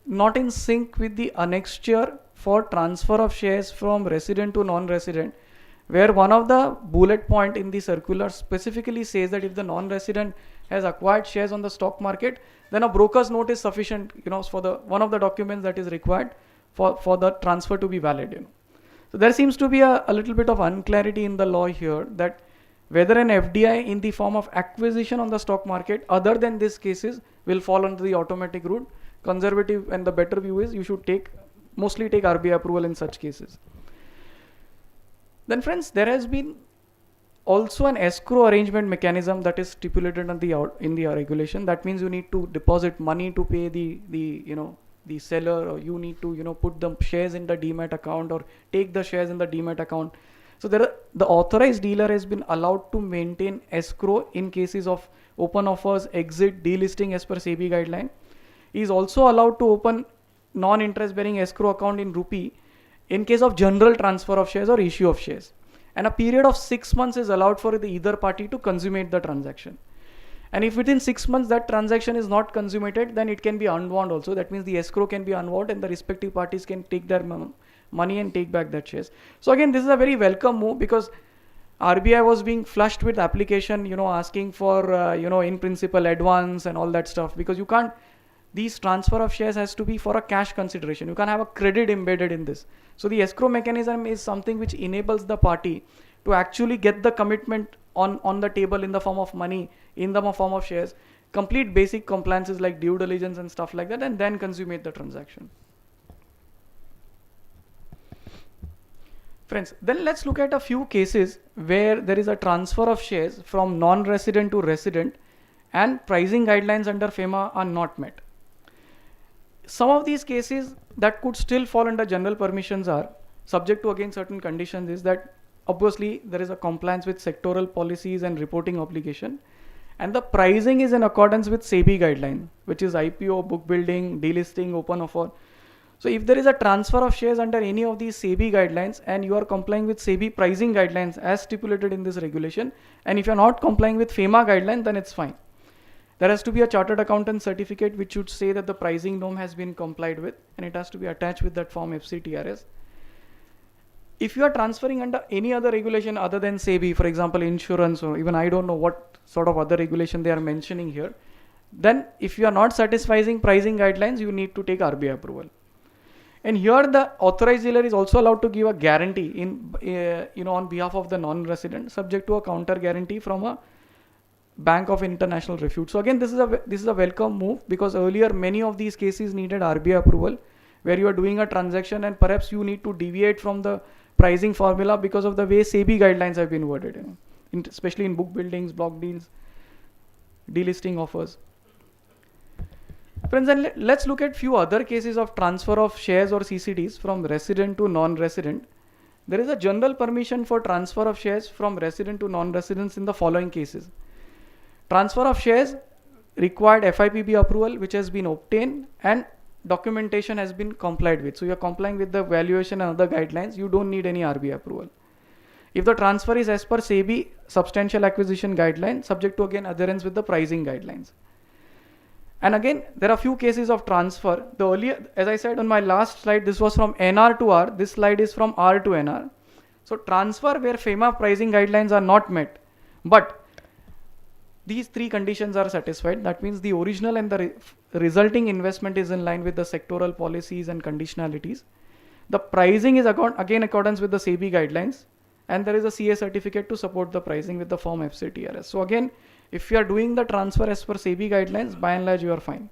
not in sync with the annexure for transfer of shares from resident to non-resident, where one of the bullet point in the circular specifically says that if the non-resident has acquired shares on the stock market, then a broker's note is sufficient, for the one of the documents that is required for the transfer to be valid. So there seems to be a little bit of unclarity in the law here, that whether an FDI in the form of acquisition on the stock market other than these cases will fall under the automatic route. Conservative and the better view is you should mostly take RBI approval in such cases. Then friends, there has been also an escrow arrangement mechanism that is stipulated in the regulation. That means you need to deposit money to pay the seller, or you need to put the shares in the demat account or take the shares in the demat account. So the authorized dealer has been allowed to maintain escrow in cases of open offers, exit, delisting as per SEBI guideline. He is also allowed to open non-interest bearing escrow account in rupee in case of general transfer of shares or issue of shares. And a period of 6 months is allowed for either party to consummate the transaction. And if within 6 months that transaction is not consummated, then it can be unwound also. That means the escrow can be unwound and the respective parties can take their money and take back that shares. So again, this is a very welcome move, because RBI was being flushed with application, asking for, in principle advance and all that stuff, because you can't, these transfer of shares has to be for a cash consideration. You can't have a credit embedded in this. So the escrow mechanism is something which enables the party to actually get the commitment on the table in the form of money, in the form of shares, complete basic compliances like due diligence and stuff like that, and then consummate the transaction. Friends, then let's look at a few cases where there is a transfer of shares from non-resident to resident and pricing guidelines under FEMA are not met. some of these cases that could still fall under general permissions are subject to again certain conditions, is that obviously there is a compliance with sectoral policies and reporting obligation, and the pricing is in accordance with SEBI guideline, which is IPO, book building, delisting, open offer. So if there is a transfer of shares under any of these SEBI guidelines and you are complying with SEBI pricing guidelines as stipulated in this regulation, and if you are not complying with FEMA guideline, then it's fine. There has to be a chartered accountant certificate which should say that the pricing norm has been complied with, and it has to be attached with that form FCTRS. If you are transferring under any other regulation other than SEBI, for example insurance, or even I don't know what sort of other regulation they are mentioning here, then if you are not satisfying pricing guidelines, you need to take RBI approval. And here the authorized dealer is also allowed to give a guarantee in on behalf of the non-resident, subject to a counter guarantee from a Bank of International Refuge. So again, this is a welcome move, because earlier many of these cases needed RBI approval, where you are doing a transaction and perhaps you need to deviate from the pricing formula because of the way SEBI guidelines have been worded, especially in book buildings, block deals, delisting offers. Friends, then let's look at few other cases of transfer of shares or CCDs from resident to non-resident. There is a general permission for transfer of shares from resident to non-residents in the following cases. Transfer of shares required FIPB approval, which has been obtained, and documentation has been complied with. So you are complying with the valuation and other guidelines. You don't need any RBI approval. If the transfer is as per SEBI substantial acquisition guideline, subject to again adherence with the pricing guidelines. And again, there are few cases of transfer. The earlier, as I said on my last slide, this was from NR to R. This slide is from R to NR. So transfer where FEMA pricing guidelines are not met, but these three conditions are satisfied. That means the original and the resulting investment is in line with the sectoral policies and conditionalities. The pricing is again accordance with the SEBI guidelines, and there is a CA certificate to support the pricing with the form FCTRS. So again, if you are doing the transfer as per SEBI guidelines, by and large you are fine.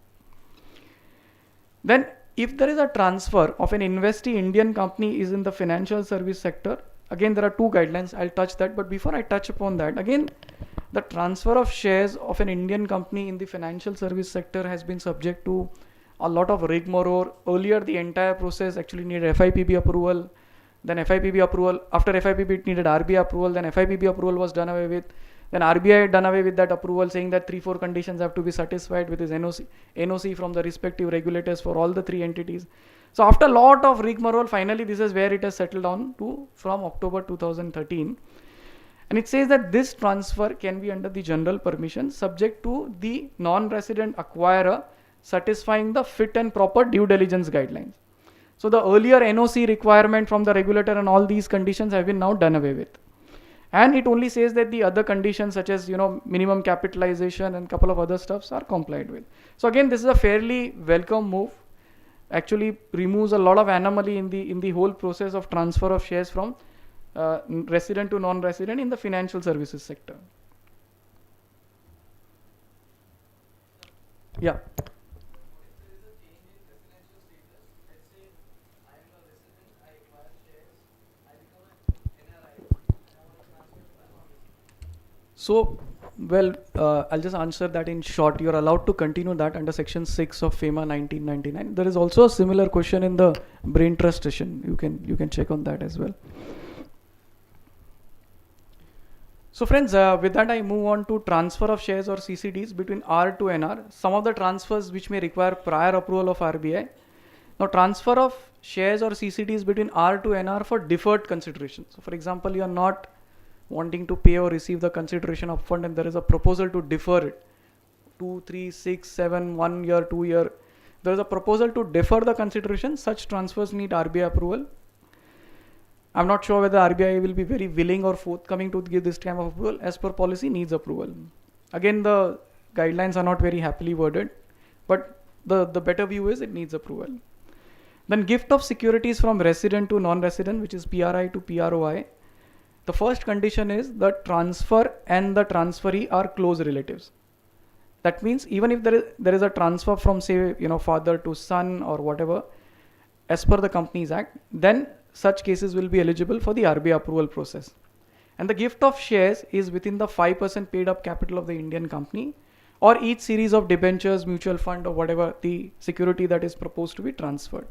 Then if there is a transfer of an investee Indian company is in the financial service sector, again there are two guidelines. I'll touch that, but before I touch upon that, again the transfer of shares of an Indian company in the financial service sector has been subject to a lot of rigmarole. Earlier the entire process actually needed FIPB approval, then FIPB approval, after FIPB it needed RBI approval, then FIPB approval was done away with, then RBI had done away with that approval, saying that 3-4 conditions have to be satisfied with his NOC from the respective regulators for all the three entities. So after a lot of rigmarole, finally this is where it has settled down to from October 2013. And it says that this transfer can be under the general permission subject to the non-resident acquirer satisfying the fit and proper due diligence guidelines. So the earlier NOC requirement from the regulator and all these conditions have been now done away with. And it only says that the other conditions such as minimum capitalization and couple of other stuffs are complied with. So again, this is a fairly welcome move. Actually removes a lot of anomaly in the whole process of transfer of shares from resident to non-resident in the financial services sector. Yeah. So, well, I'll just answer that in short. You're allowed to continue that under section 6 of FEMA 1999. There is also a similar question in the brain trust session. You can check on that as well. So friends, with that I move on to transfer of shares or CCDs between R to NR. Some of the transfers which may require prior approval of RBI. Now transfer of shares or CCDs between R to NR for deferred consideration. So for example, you are not wanting to pay or receive the consideration upfront and there is a proposal to defer it. 2, 3, 6, 7, 1 year, 2 year. There is a proposal to defer the consideration. Such transfers need RBI approval. I'm not sure whether RBI will be very willing or forthcoming to give this kind of approval. As per policy, needs approval. Again, the guidelines are not very happily worded, but the better view is it needs approval. Then gift of securities from resident to non-resident, which is PRI to PROI. The first condition is the transfer and the transferee are close relatives. That means even if there is a transfer from say father to son or whatever, as per the Companies Act, then such cases will be eligible for the RBI approval process. And the gift of shares is within the 5% paid up capital of the Indian company, or each series of debentures, mutual fund, or whatever the security that is proposed to be transferred.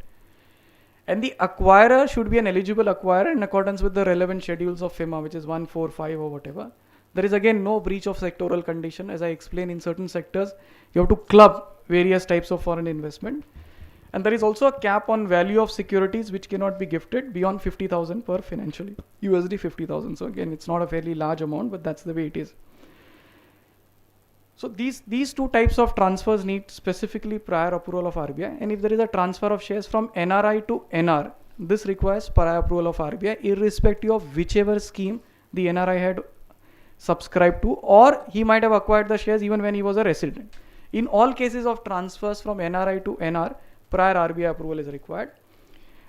And the acquirer should be an eligible acquirer in accordance with the relevant schedules of FEMA, which is 1, 4, 5 or whatever. There is again no breach of sectoral condition. As I explained, in certain sectors, you have to club various types of foreign investment. And there is also a cap on value of securities which cannot be gifted beyond 50,000 per financial year, USD 50,000. So again, it's not a fairly large amount, but that's the way it is. So these two types of transfers need specifically prior approval of RBI. And if there is a transfer of shares from NRI to NR, this requires prior approval of RBI, irrespective of whichever scheme the NRI had subscribed to, or he might have acquired the shares even when he was a resident. In all cases of transfers from NRI to NR, prior RBI approval is required.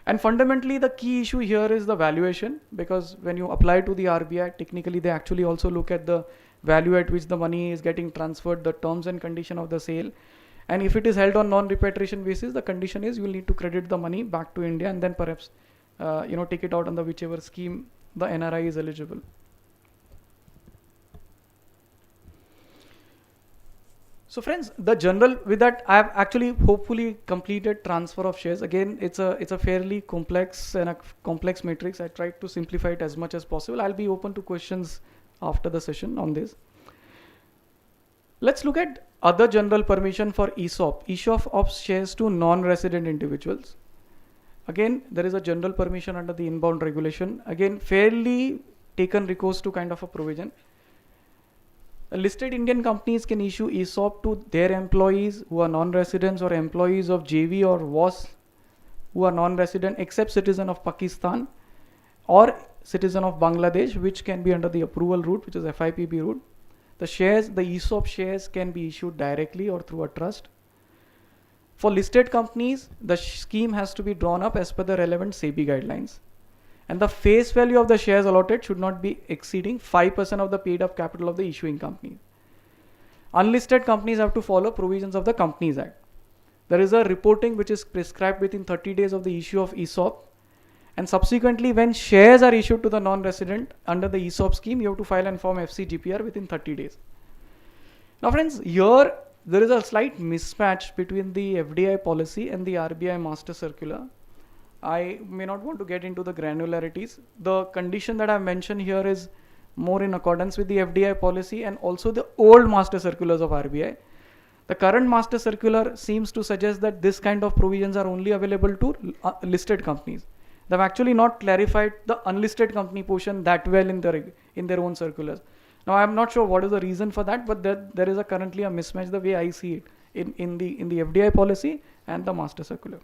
And fundamentally, the key issue here is the valuation, because when you apply to the RBI, technically they actually also look at the value at which the money is getting transferred, the terms and condition of the sale. And if it is held on non-repatriation basis, the condition is you will need to credit the money back to India and then perhaps take it out under whichever scheme the NRI is eligible. So friends, with that, I have actually hopefully completed transfer of shares. Again, it's a fairly complex matrix. I tried to simplify it as much as possible. I'll be open to questions after the session on this. Let's look at other general permission for ESOP, issue of shares to non-resident individuals. Again, there is a general permission under the inbound regulation. Again, fairly taken recourse to kind of a provision. Listed Indian companies can issue ESOP to their employees who are non-residents or employees of JV or WAS who are non-resident except citizen of Pakistan or citizen of Bangladesh, which can be under the approval route, which is FIPB route. The ESOP shares can be issued directly or through a trust. For listed companies, the scheme has to be drawn up as per the relevant SEBI guidelines. And the face value of the shares allotted should not be exceeding 5% of the paid up capital of the issuing company. Unlisted companies have to follow provisions of the Companies Act. There is a reporting which is prescribed within 30 days of the issue of ESOP. And subsequently, when shares are issued to the non-resident under the ESOP scheme, you have to file and form FCGPR within 30 days. Now friends, here there is a slight mismatch between the FDI policy and the RBI master circular. I may not want to get into the granularities. The condition that I mentioned here is more in accordance with the FDI policy and also the old master circulars of RBI. The current master circular seems to suggest that this kind of provisions are only available to listed companies. They've actually not clarified the unlisted company portion that well in their own circulars. Now I'm not sure what is the reason for that, but there is currently a mismatch the way I see it in the FDI policy and the master circular.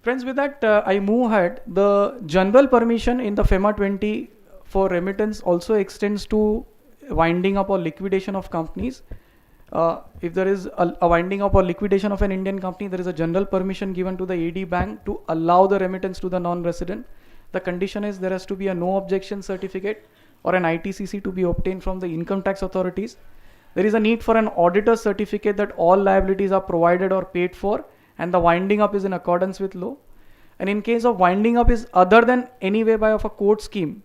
Friends, with that, I move ahead. The general permission in the FEMA 20 for remittance also extends to winding up or liquidation of companies. If there is a winding up or liquidation of an Indian company, there is a general permission given to the AD bank to allow the remittance to the non-resident. The condition is there has to be a no objection certificate or an ITCC to be obtained from the income tax authorities. There is a need for an auditor certificate that all liabilities are provided or paid for, and the winding up is in accordance with law. And in case of winding up is other than any way by of a court scheme,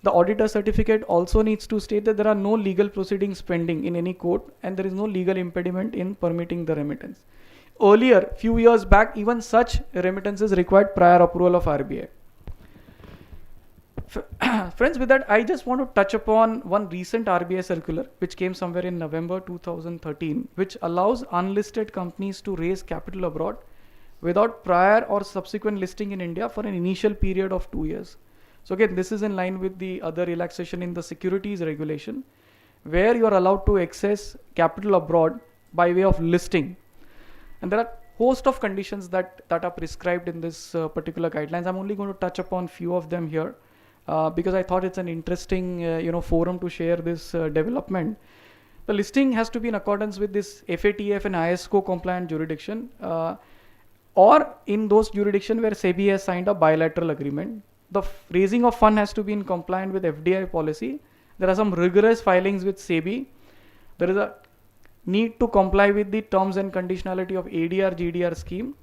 the auditor certificate also needs to state that there are no legal proceedings pending in any court and there is no legal impediment in permitting the remittance. Earlier, few years back, even such remittances required prior approval of RBI. Friends, with that, I just want to touch upon one recent RBI circular which came somewhere in November 2013, which allows unlisted companies to raise capital abroad without prior or subsequent listing in India for an initial period of 2 years. So again, this is in line with the other relaxation in the securities regulation, where you are allowed to access capital abroad by way of listing. And there are host of conditions that are prescribed in this particular guidelines. I'm only going to touch upon few of them here. Because I thought it's an interesting forum to share this development. The listing has to be in accordance with this FATF and ISCO compliant jurisdiction or in those jurisdictions where SEBI has signed a bilateral agreement. The raising of fund has to be in compliant with FDI policy. There are some rigorous filings with SEBI. There is a need to comply with the terms and conditionality of ADR GDR scheme.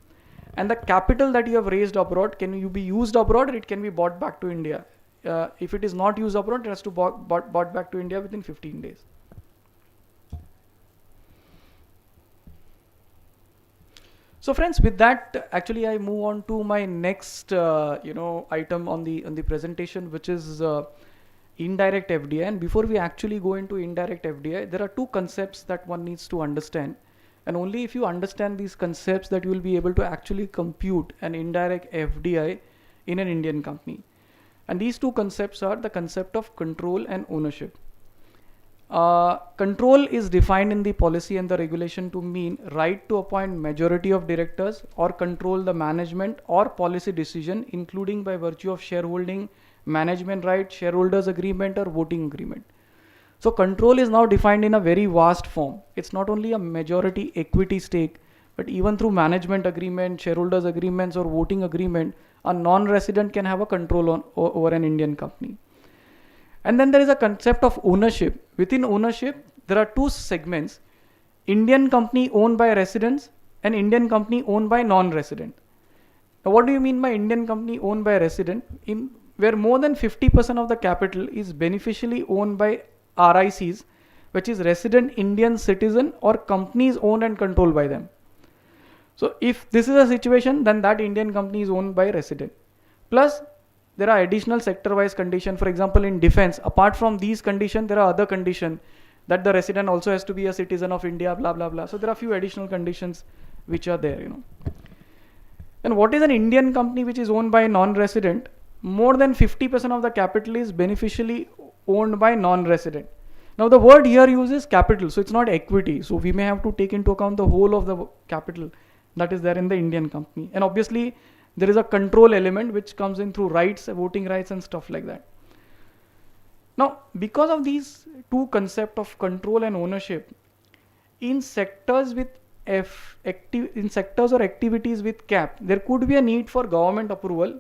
And the capital that you have raised abroad can you be used abroad or it can be brought back to India. if it is not used abroad, it has to bought back to India within 15 days. So friends, with that, actually I move on to my next item on the presentation, which is indirect FDI. And before we actually go into indirect FDI, there are two concepts that one needs to understand. And only if you understand these concepts that you will be able to actually compute an indirect FDI in an Indian company. And these two concepts are the concept of control and ownership. Control is defined in the policy and the regulation to mean right to appoint majority of directors or control the management or policy decision, including by virtue of shareholding, management right, shareholders agreement or voting agreement. So control is now defined in a very vast form. It's not only a majority equity stake, but even through management agreement, shareholders agreements or voting agreement, a non-resident can have a control over an Indian company. And then there is a concept of ownership. Within ownership, there are two segments: Indian company owned by residents and Indian company owned by non-resident. Now, what do you mean by Indian company owned by resident? Where more than 50% of the capital is beneficially owned by RICs, which is resident Indian citizen or companies owned and controlled by them. So if this is a situation, then that Indian company is owned by resident. Plus, there are additional sector-wise conditions. For example, in defense, apart from these conditions, there are other conditions that the resident also has to be a citizen of India, blah, blah, blah. So there are a few additional conditions which are there, And what is an Indian company which is owned by a non-resident? More than 50% of the capital is beneficially owned by non-resident. Now the word here uses capital, so it's not equity. So we may have to take into account the whole of the capital that is there in the Indian company. And obviously, there is a control element which comes in through rights, voting rights and stuff like that. Now, because of these two concepts of control and ownership, in sectors with sectors or activities with cap, there could be a need for government approval,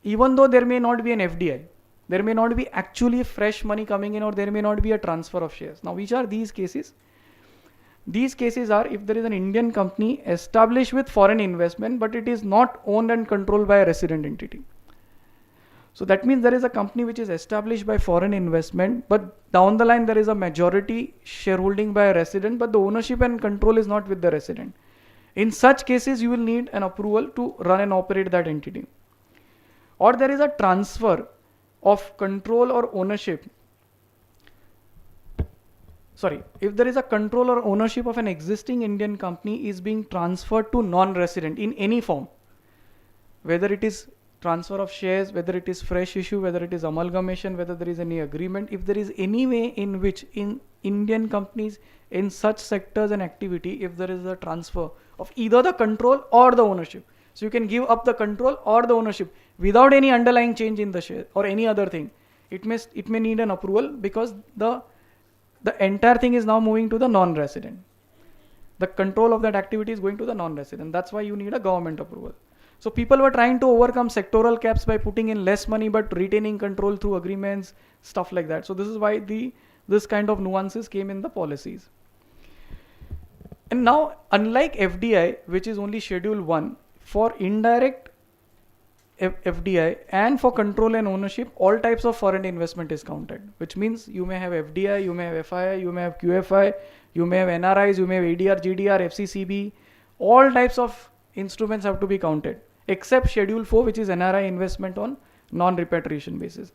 even though there may not be an FDI. There may not be actually fresh money coming in, or there may not be a transfer of shares. Now, which are these cases? These cases are if there is an Indian company established with foreign investment, but it is not owned and controlled by a resident entity. So that means there is a company which is established by foreign investment, but down the line there is a majority shareholding by a resident, but the ownership and control is not with the resident. In such cases, you will need an approval to run and operate that entity. Or there is a transfer of control or ownership. If there is a control or ownership of an existing Indian company is being transferred to non-resident in any form, whether it is transfer of shares, whether it is fresh issue, whether it is amalgamation, whether there is any agreement, if there is any way in which in Indian companies in such sectors and activity, if there is a transfer of either the control or the ownership. So you can give up the control or the ownership without any underlying change in the share or any other thing. It may need an approval because the entire thing is now moving to the non-resident. The control of that activity is going to the non-resident. That's why you need a government approval. So people were trying to overcome sectoral caps by putting in less money but retaining control through agreements, stuff like that. So this is why this kind of nuances came in the policies. And now, unlike FDI, which is only Schedule 1, for indirect FDI and for control and ownership, all types of foreign investment is counted, which means you may have FDI, you may have FII, you may have QFI, you may have NRIs, you may have ADR, GDR, FCCB, all types of instruments have to be counted, except Schedule 4, which is NRI investment on non-repatriation basis.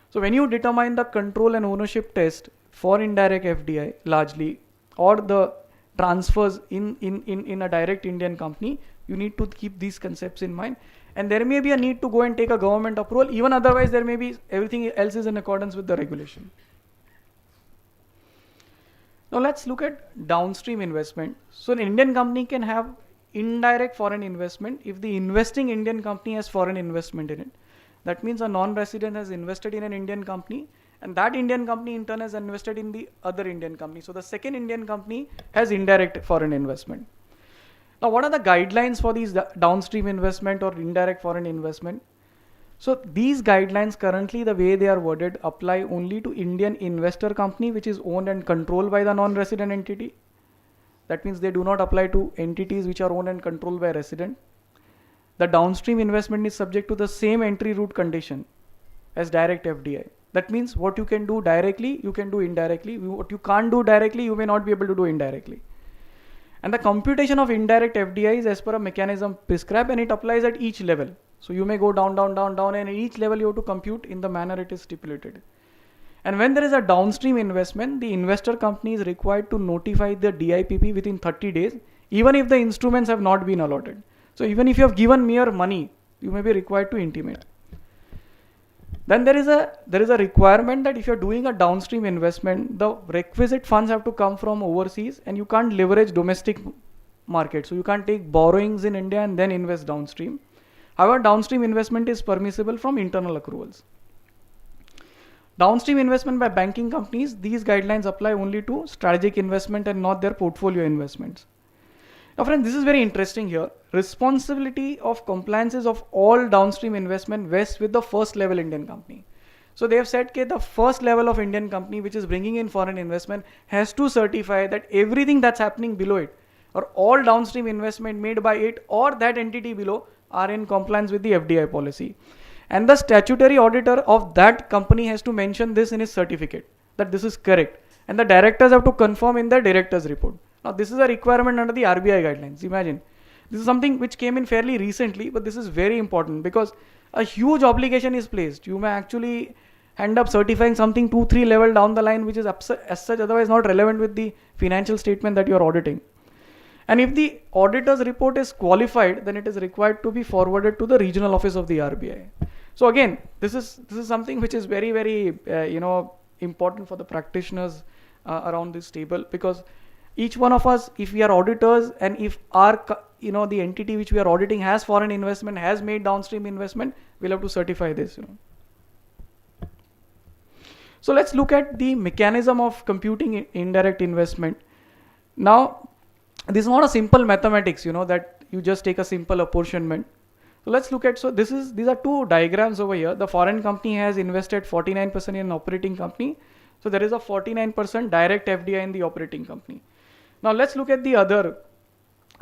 So when you determine the control and ownership test for indirect FDI largely, or the transfers in a direct Indian company, you need to keep these concepts in mind. And there may be a need to go and take a government approval. Even otherwise, there may be everything else is in accordance with the regulation. Now let's look at downstream investment. So an Indian company can have indirect foreign investment if the investing Indian company has foreign investment in it. That means a non-resident has invested in an Indian company, and that Indian company in turn has invested in the other Indian company. So the second Indian company has indirect foreign investment. Now, what are the guidelines for these downstream investment or indirect foreign investment? So these guidelines currently, the way they are worded, apply only to Indian investor company which is owned and controlled by the non-resident entity. That means they do not apply to entities which are owned and controlled by resident. The downstream investment is subject to the same entry route condition. as direct FDI. That means what you can do directly, you can do indirectly. What you can't do directly, you may not be able to do indirectly. And the computation of indirect FDI is as per a mechanism prescribed, and it applies at each level. So you may go down, down, down, down, and at each level you have to compute in the manner it is stipulated. And when there is a downstream investment, the investor company is required to notify the DIPP within 30 days, even if the instruments have not been allotted. So even if you have given mere money, you may be required to intimate. Then there is a requirement that if you're doing a downstream investment, the requisite funds have to come from overseas, and you can't leverage domestic market. So you can't take borrowings in India and then invest downstream. However, downstream investment is permissible from internal accruals. Downstream investment by banking companies, these guidelines apply only to strategic investment and not their portfolio investments. Now friends, this is very interesting here. Responsibility of compliances of all downstream investment vests with the first level Indian company. So they have said that the first level of Indian company which is bringing in foreign investment has to certify that everything that's happening below it, or all downstream investment made by it or that entity below, are in compliance with the FDI policy. And the statutory auditor of that company has to mention this in his certificate, that this is correct. And the directors have to confirm in their director's report. Now this is a requirement under the RBI guidelines. Imagine, this is something which came in fairly recently, but this is very important because a huge obligation is placed. You may actually end up certifying something 2-3 level down the line, which is as such otherwise not relevant with the financial statement that you are auditing. And if the auditor's report is qualified, then it is required to be forwarded to the regional office of the RBI. So again, this is something which is very, very important for the practitioners around this table, because each one of us, if we are auditors and if our the entity which we are auditing has foreign investment, has made downstream investment, we'll have to certify this. So let's look at the mechanism of computing indirect investment. Now, this is not a simple mathematics, that you just take a simple apportionment. So let's look at, these are two diagrams over here. The foreign company has invested 49% in an operating company. So there is a 49% direct FDI in the operating company. Now let's look at the other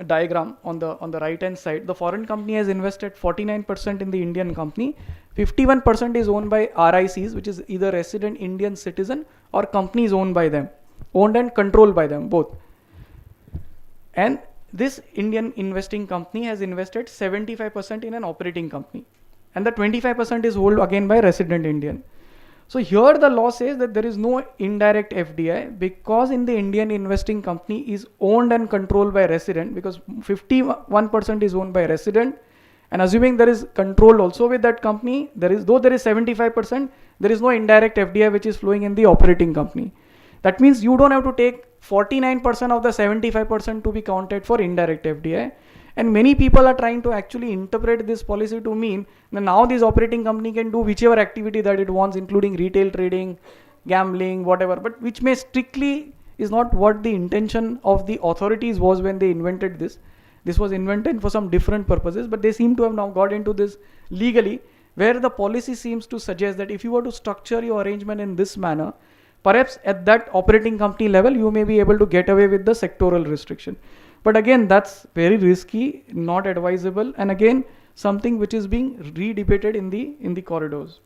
diagram on the right hand side. The foreign company has invested 49% in the Indian company. 51% is owned by RICs, which is either resident Indian citizen or companies owned by them, owned and controlled by them, both. And this Indian investing company has invested 75% in an operating company, and the 25% is held again by resident Indian. So here the law says that there is no indirect FDI because in the Indian investing company is owned and controlled by resident, because 51% is owned by resident, and assuming there is control also with that company, though there is 75%, there is no indirect FDI which is flowing in the operating company. That means you don't have to take 49% of the 75% to be counted for indirect FDI. And many people are trying to actually interpret this policy to mean that now this operating company can do whichever activity that it wants, including retail trading, gambling, whatever, but which may strictly is not what the intention of the authorities was when they invented this. This was invented for some different purposes, but they seem to have now got into this legally, where the policy seems to suggest that if you were to structure your arrangement in this manner, perhaps at that operating company level, you may be able to get away with the sectoral restriction. But again, that's very risky, not advisable, and again, something which is being re-debated in the corridors.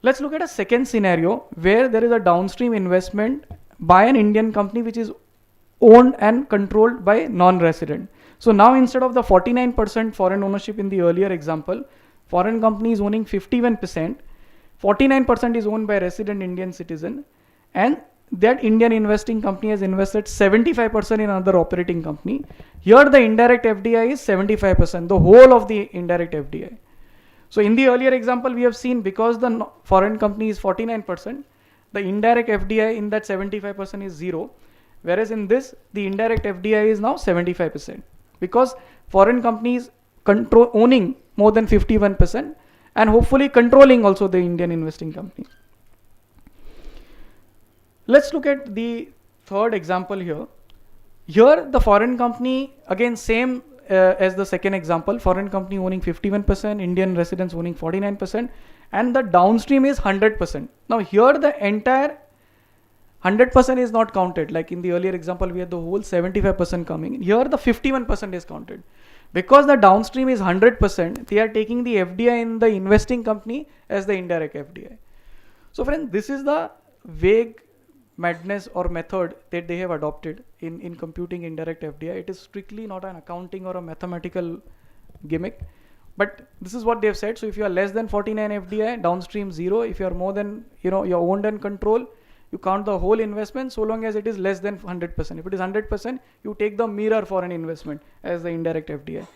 Let's look at a second scenario where there is a downstream investment by an Indian company which is owned and controlled by non-resident. So now instead of the 49% foreign ownership in the earlier example, foreign company is owning 51%, 49% is owned by resident Indian citizen, and that Indian investing company has invested 75% in another operating company. Here the indirect FDI is 75%, the whole of the indirect FDI. So in the earlier example, we have seen because the foreign company is 49%, the indirect FDI in that 75% is 0. Whereas in this, the indirect FDI is now 75% because foreign companies owning more than 51% and hopefully controlling also the Indian investing company. Let's look at the third example here. Here the foreign company, again same as the second example, foreign company owning 51%, Indian residents owning 49%, and the downstream is 100%. Now here the entire 100% is not counted. Like in the earlier example, we had the whole 75% coming. Here the 51% is counted. Because the downstream is 100%, they are taking the FDI in the investing company as the indirect FDI. So friends, this is the vague madness or method that they have adopted in computing indirect FDI. It is strictly not an accounting or a mathematical gimmick. But this is what they have said. So if you are less than 49 FDI, downstream 0. If you are more than, you're owned and control, you count the whole investment so long as it is less than 100%. If it is 100%, you take the mirror for an investment as the indirect FDI.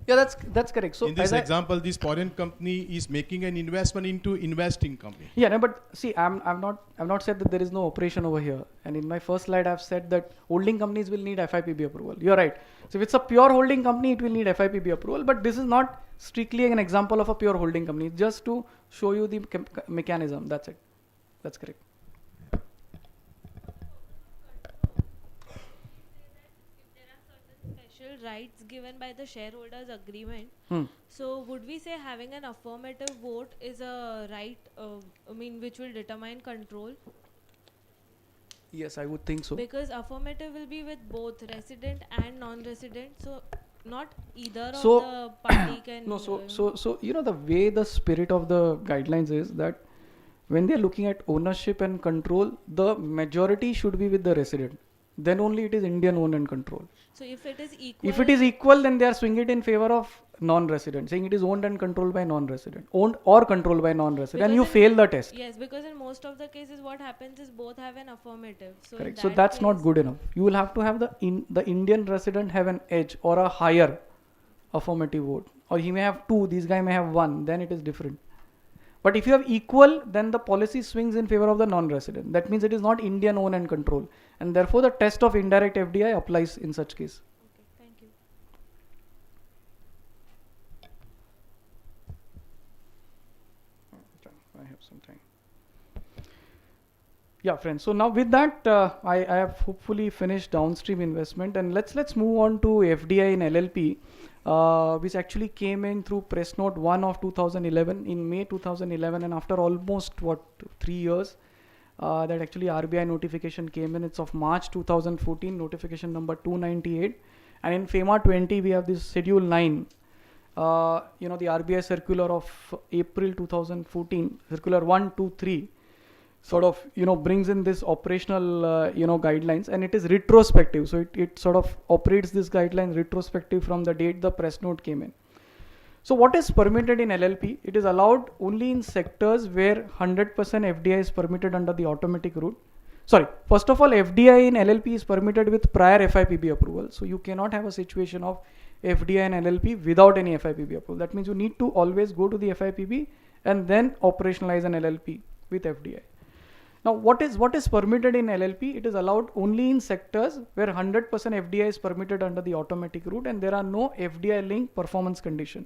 Yeah, that's correct. So in this example, this foreign company is making an investment into investing company. Yeah, no, but see, I've not said that there is no operation over here. And in my first slide, I've said that holding companies will need FIPB approval. You're right. So if it's a pure holding company, it will need FIPB approval. But this is not strictly an example of a pure holding company. It's just to show you the mechanism. That's it. That's correct. Rights given by the shareholders agreement. Hmm. So would we say having an affirmative vote is a right, which will determine control? Yes, I would think so. Because affirmative will be with both resident and non-resident. So not either So- of the party can. No, so the way the spirit of the guidelines is that when they're looking at ownership and control, the majority should be with the resident. Then only it is Indian owned and controlled. So if it is equal. If it is equal, then they are swinging it in favor of non-resident, saying it is owned and controlled by non-resident, owned or controlled by non-resident, and you Because in- fail the test. Yes, because in most of the cases, what happens is both have an affirmative. So in Correct. So that that's not case- good enough. You will have to have the Indian resident have an edge or a higher affirmative vote, or he may have 2. This guy may have 1. Then it is different. But if you have equal, then the policy swings in favor of the non-resident. That means it is not Indian owned and controlled, and therefore the test of indirect FDI applies in such case. Okay, thank you. I have some time. Yeah, friends. So now with that, I have hopefully finished downstream investment, and let's move on to FDI in LLP, which actually came in through Press Note 1 of 2011 in May 2011, and after almost 3 years, that actually RBI notification came in. It's of March 2014, notification number 298, and in FEMA 20 we have this Schedule 9. The RBI circular of April 2014, circular 123, sort of brings in this operational guidelines, and it is retrospective. So it sort of operates this guideline retrospective from the date the press note came in. So what is permitted in LLP? It is allowed only in sectors where 100% FDI is permitted under the automatic route. Sorry, first of all, FDI in LLP is permitted with prior FIPB approval. So you cannot have a situation of FDI in LLP without any FIPB approval. That means you need to always go to the FIPB and then operationalize an LLP with FDI. Now, what is permitted in LLP? It is allowed only in sectors where 100% FDI is permitted under the automatic route and there are no FDI linked performance condition.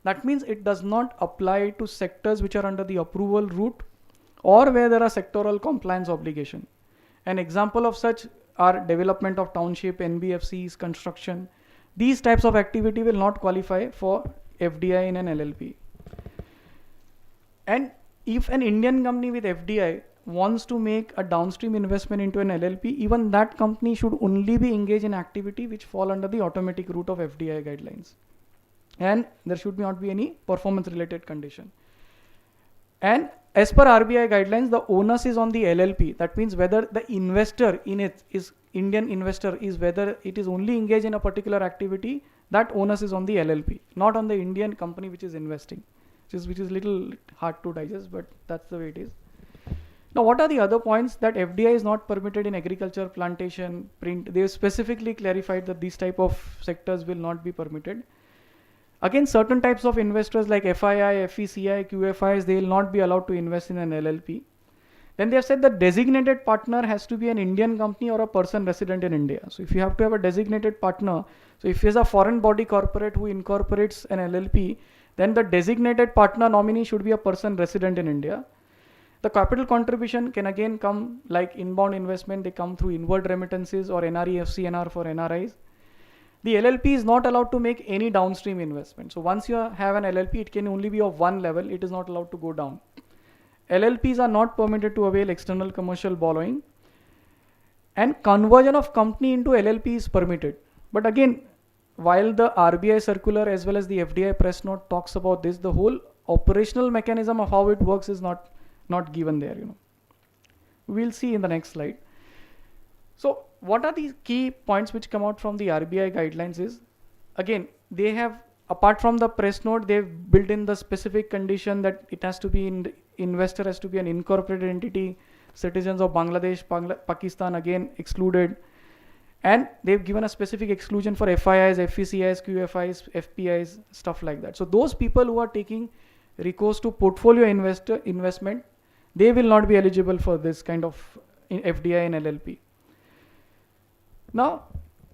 That means it does not apply to sectors which are under the approval route or where there are sectoral compliance obligation. An example of such are development of township, NBFCs, construction. These types of activity will not qualify for FDI in an LLP. And if an Indian company with FDI wants to make a downstream investment into an LLP, even that company should only be engaged in activity which fall under the automatic route of FDI guidelines. And there should not be any performance related condition. And as per RBI guidelines, the onus is on the LLP. That means whether the investor in it is Indian investor is whether it is only engaged in a particular activity, that onus is on the LLP, not on the Indian company which is investing, which is little hard to digest, but that's the way it is. Now, what are the other points? That FDI is not permitted in agriculture, plantation, print. They have specifically clarified that these type of sectors will not be permitted. Again, certain types of investors like FII, FECI, QFIs, they will not be allowed to invest in an LLP. Then they have said that designated partner has to be an Indian company or a person resident in India. So if you have to have a designated partner, so if there's a foreign body corporate who incorporates an LLP, then the designated partner nominee should be a person resident in India. The capital contribution can again come like inbound investment, they come through inward remittances or NRE FCNR for NRIs. the LLP is not allowed to make any downstream investment. So once you have an LLP, it can only be of one level. It is not allowed to go down. LLPs are not permitted to avail external commercial borrowing, and conversion of company into LLP is permitted. But again, while the RBI circular as well as the FDI press note talks about this, the whole operational mechanism of how it works is not given there. We'll see in the next slide. So what are the key points which come out from the RBI guidelines is, again, they have, apart from the press note, they've built in the specific condition that it has to be investor has to be an incorporated entity, citizens of Bangladesh, Pakistan again excluded, and they've given a specific exclusion for FIIs, FECIs, QFIs, FPIs, stuff like that. So those people who are taking recourse to portfolio investment, they will not be eligible for this kind of FDI and LLP. Now,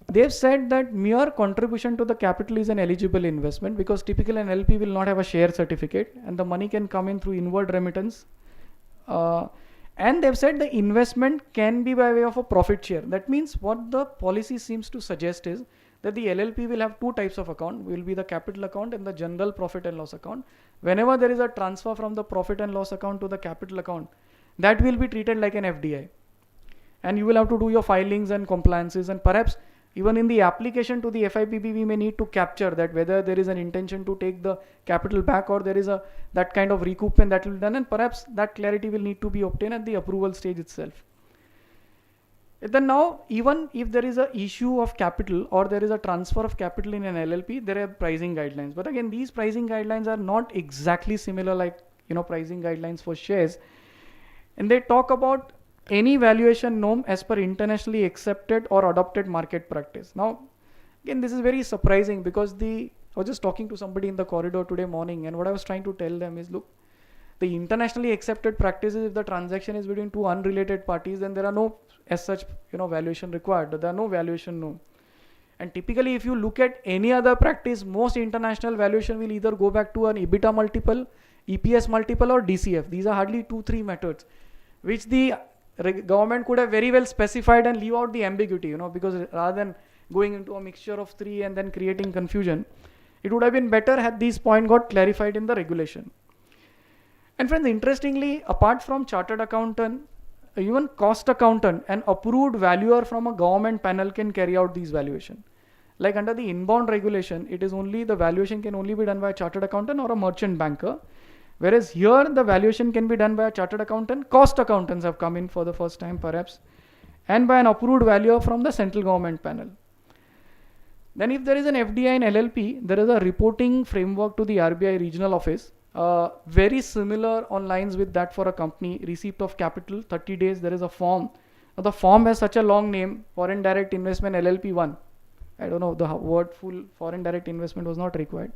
they've said that mere contribution to the capital is an eligible investment, because typically an LP will not have a share certificate and the money can come in through inward remittance. And they've said the investment can be by way of a profit share. That means what the policy seems to suggest is that the LLP will have two types of account, will be the capital account and the general profit and loss account. Whenever there is a transfer from the profit and loss account to the capital account, that will be treated like an FDI. And you will have to do your filings and compliances, and perhaps even in the application to the FIPB, we may need to capture that whether there is an intention to take the capital back or there is that kind of recoupment that will be done, and perhaps that clarity will need to be obtained at the approval stage itself. Then now, even if there is a issue of capital or there is a transfer of capital in an LLP, there are pricing guidelines. But again, these pricing guidelines are not exactly similar like pricing guidelines for shares, and they talk about any valuation norm as per internationally accepted or adopted market practice. Now, again, this is very surprising because I was just talking to somebody in the corridor today morning, and what I was trying to tell them is, look, the internationally accepted practices, if the transaction is between two unrelated parties, then there are no as such valuation required. There are no valuation norm. And typically, if you look at any other practice, most international valuation will either go back to an EBITDA multiple, EPS multiple, or DCF. These are hardly 2-3 methods, which the government could have very well specified and leave out the ambiguity, because rather than going into a mixture of three and then creating confusion, it would have been better had these points got clarified in the regulation. And friends, interestingly, apart from chartered accountant, even cost accountant and approved valuer from a government panel can carry out these valuation. Like under the inbound regulation, it is only the valuation can only be done by a chartered accountant or a merchant banker. Whereas here the valuation can be done by a chartered accountant, cost accountants have come in for the first time perhaps, and by an approved valuer from the central government panel. Then if there is an FDI and LLP, there is a reporting framework to the RBI regional office, very similar on lines with that for a company, receipt of capital, 30 days, there is a form. Now the form has such a long name, Foreign Direct Investment LLP1. I don't know, the word full foreign direct investment was not required.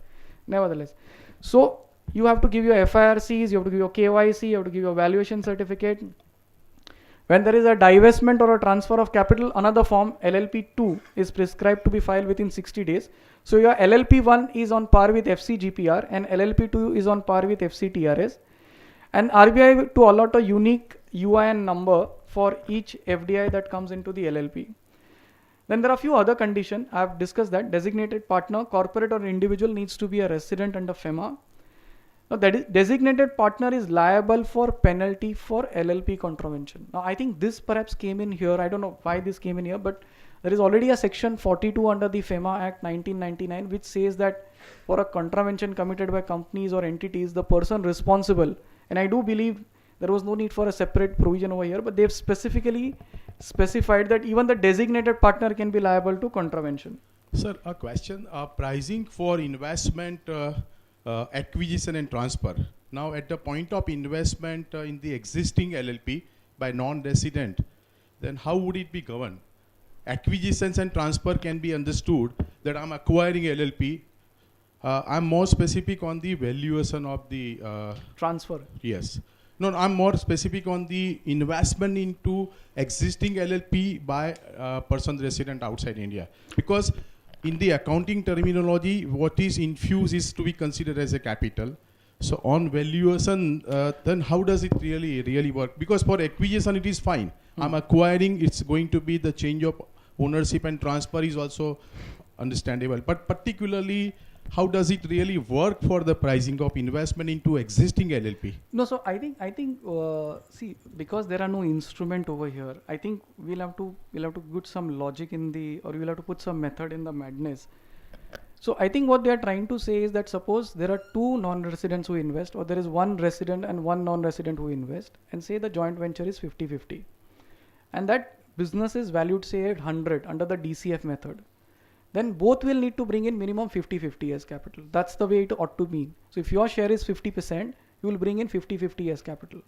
Nevertheless, so you have to give your FIRCs, you have to give your KYC, you have to give your valuation certificate. When there is a divestment or a transfer of capital, another form, LLP2, is prescribed to be filed within 60 days. So your LLP1 is on par with FCGPR and LLP2 is on par with FCTRS. And RBI to allot a unique UIN number for each FDI that comes into the LLP. Then there are a few other conditions. I have discussed that. Designated partner, corporate or individual needs to be a resident under FEMA. Now, that designated partner is liable for penalty for LLP contravention. Now, I think this perhaps came in here. I don't know why this came in here, but there is already a section 42 under the FEMA Act 1999, which says that for a contravention committed by companies or entities, the person responsible, and I do believe there was no need for a separate provision over here, but they've specifically specified that even the designated partner can be liable to contravention. Sir, a question, pricing for investment, acquisition and transfer. Now at the point of investment in the existing LLP by non-resident, then how would it be governed? Acquisitions and transfer can be understood that I'm acquiring LLP. I'm more specific on the valuation of the Transfer. Yes. No, I'm more specific on the investment into existing LLP by person resident outside India. Because in the accounting terminology, what is infused is to be considered as a capital. So on valuation, then how does it really work? Because for acquisition, it is fine. I'm acquiring, it's going to be the change of ownership and transfer is also understandable. But particularly, how does it really work for the pricing of investment into existing LLP? No, so I think see, because there are no instrument over here, I think we'll have to put some logic in the, or we'll have to put some method in the madness. So I think what they are trying to say is that suppose there are two non-residents who invest, or there is one resident and one non-resident who invest, and say the joint venture is 50-50, and that business is valued say at 100 under the DCF method, then both will need to bring in minimum 50-50 as capital. That's the way it ought to be. So if your share is 50%, you will bring in 50-50 as capital.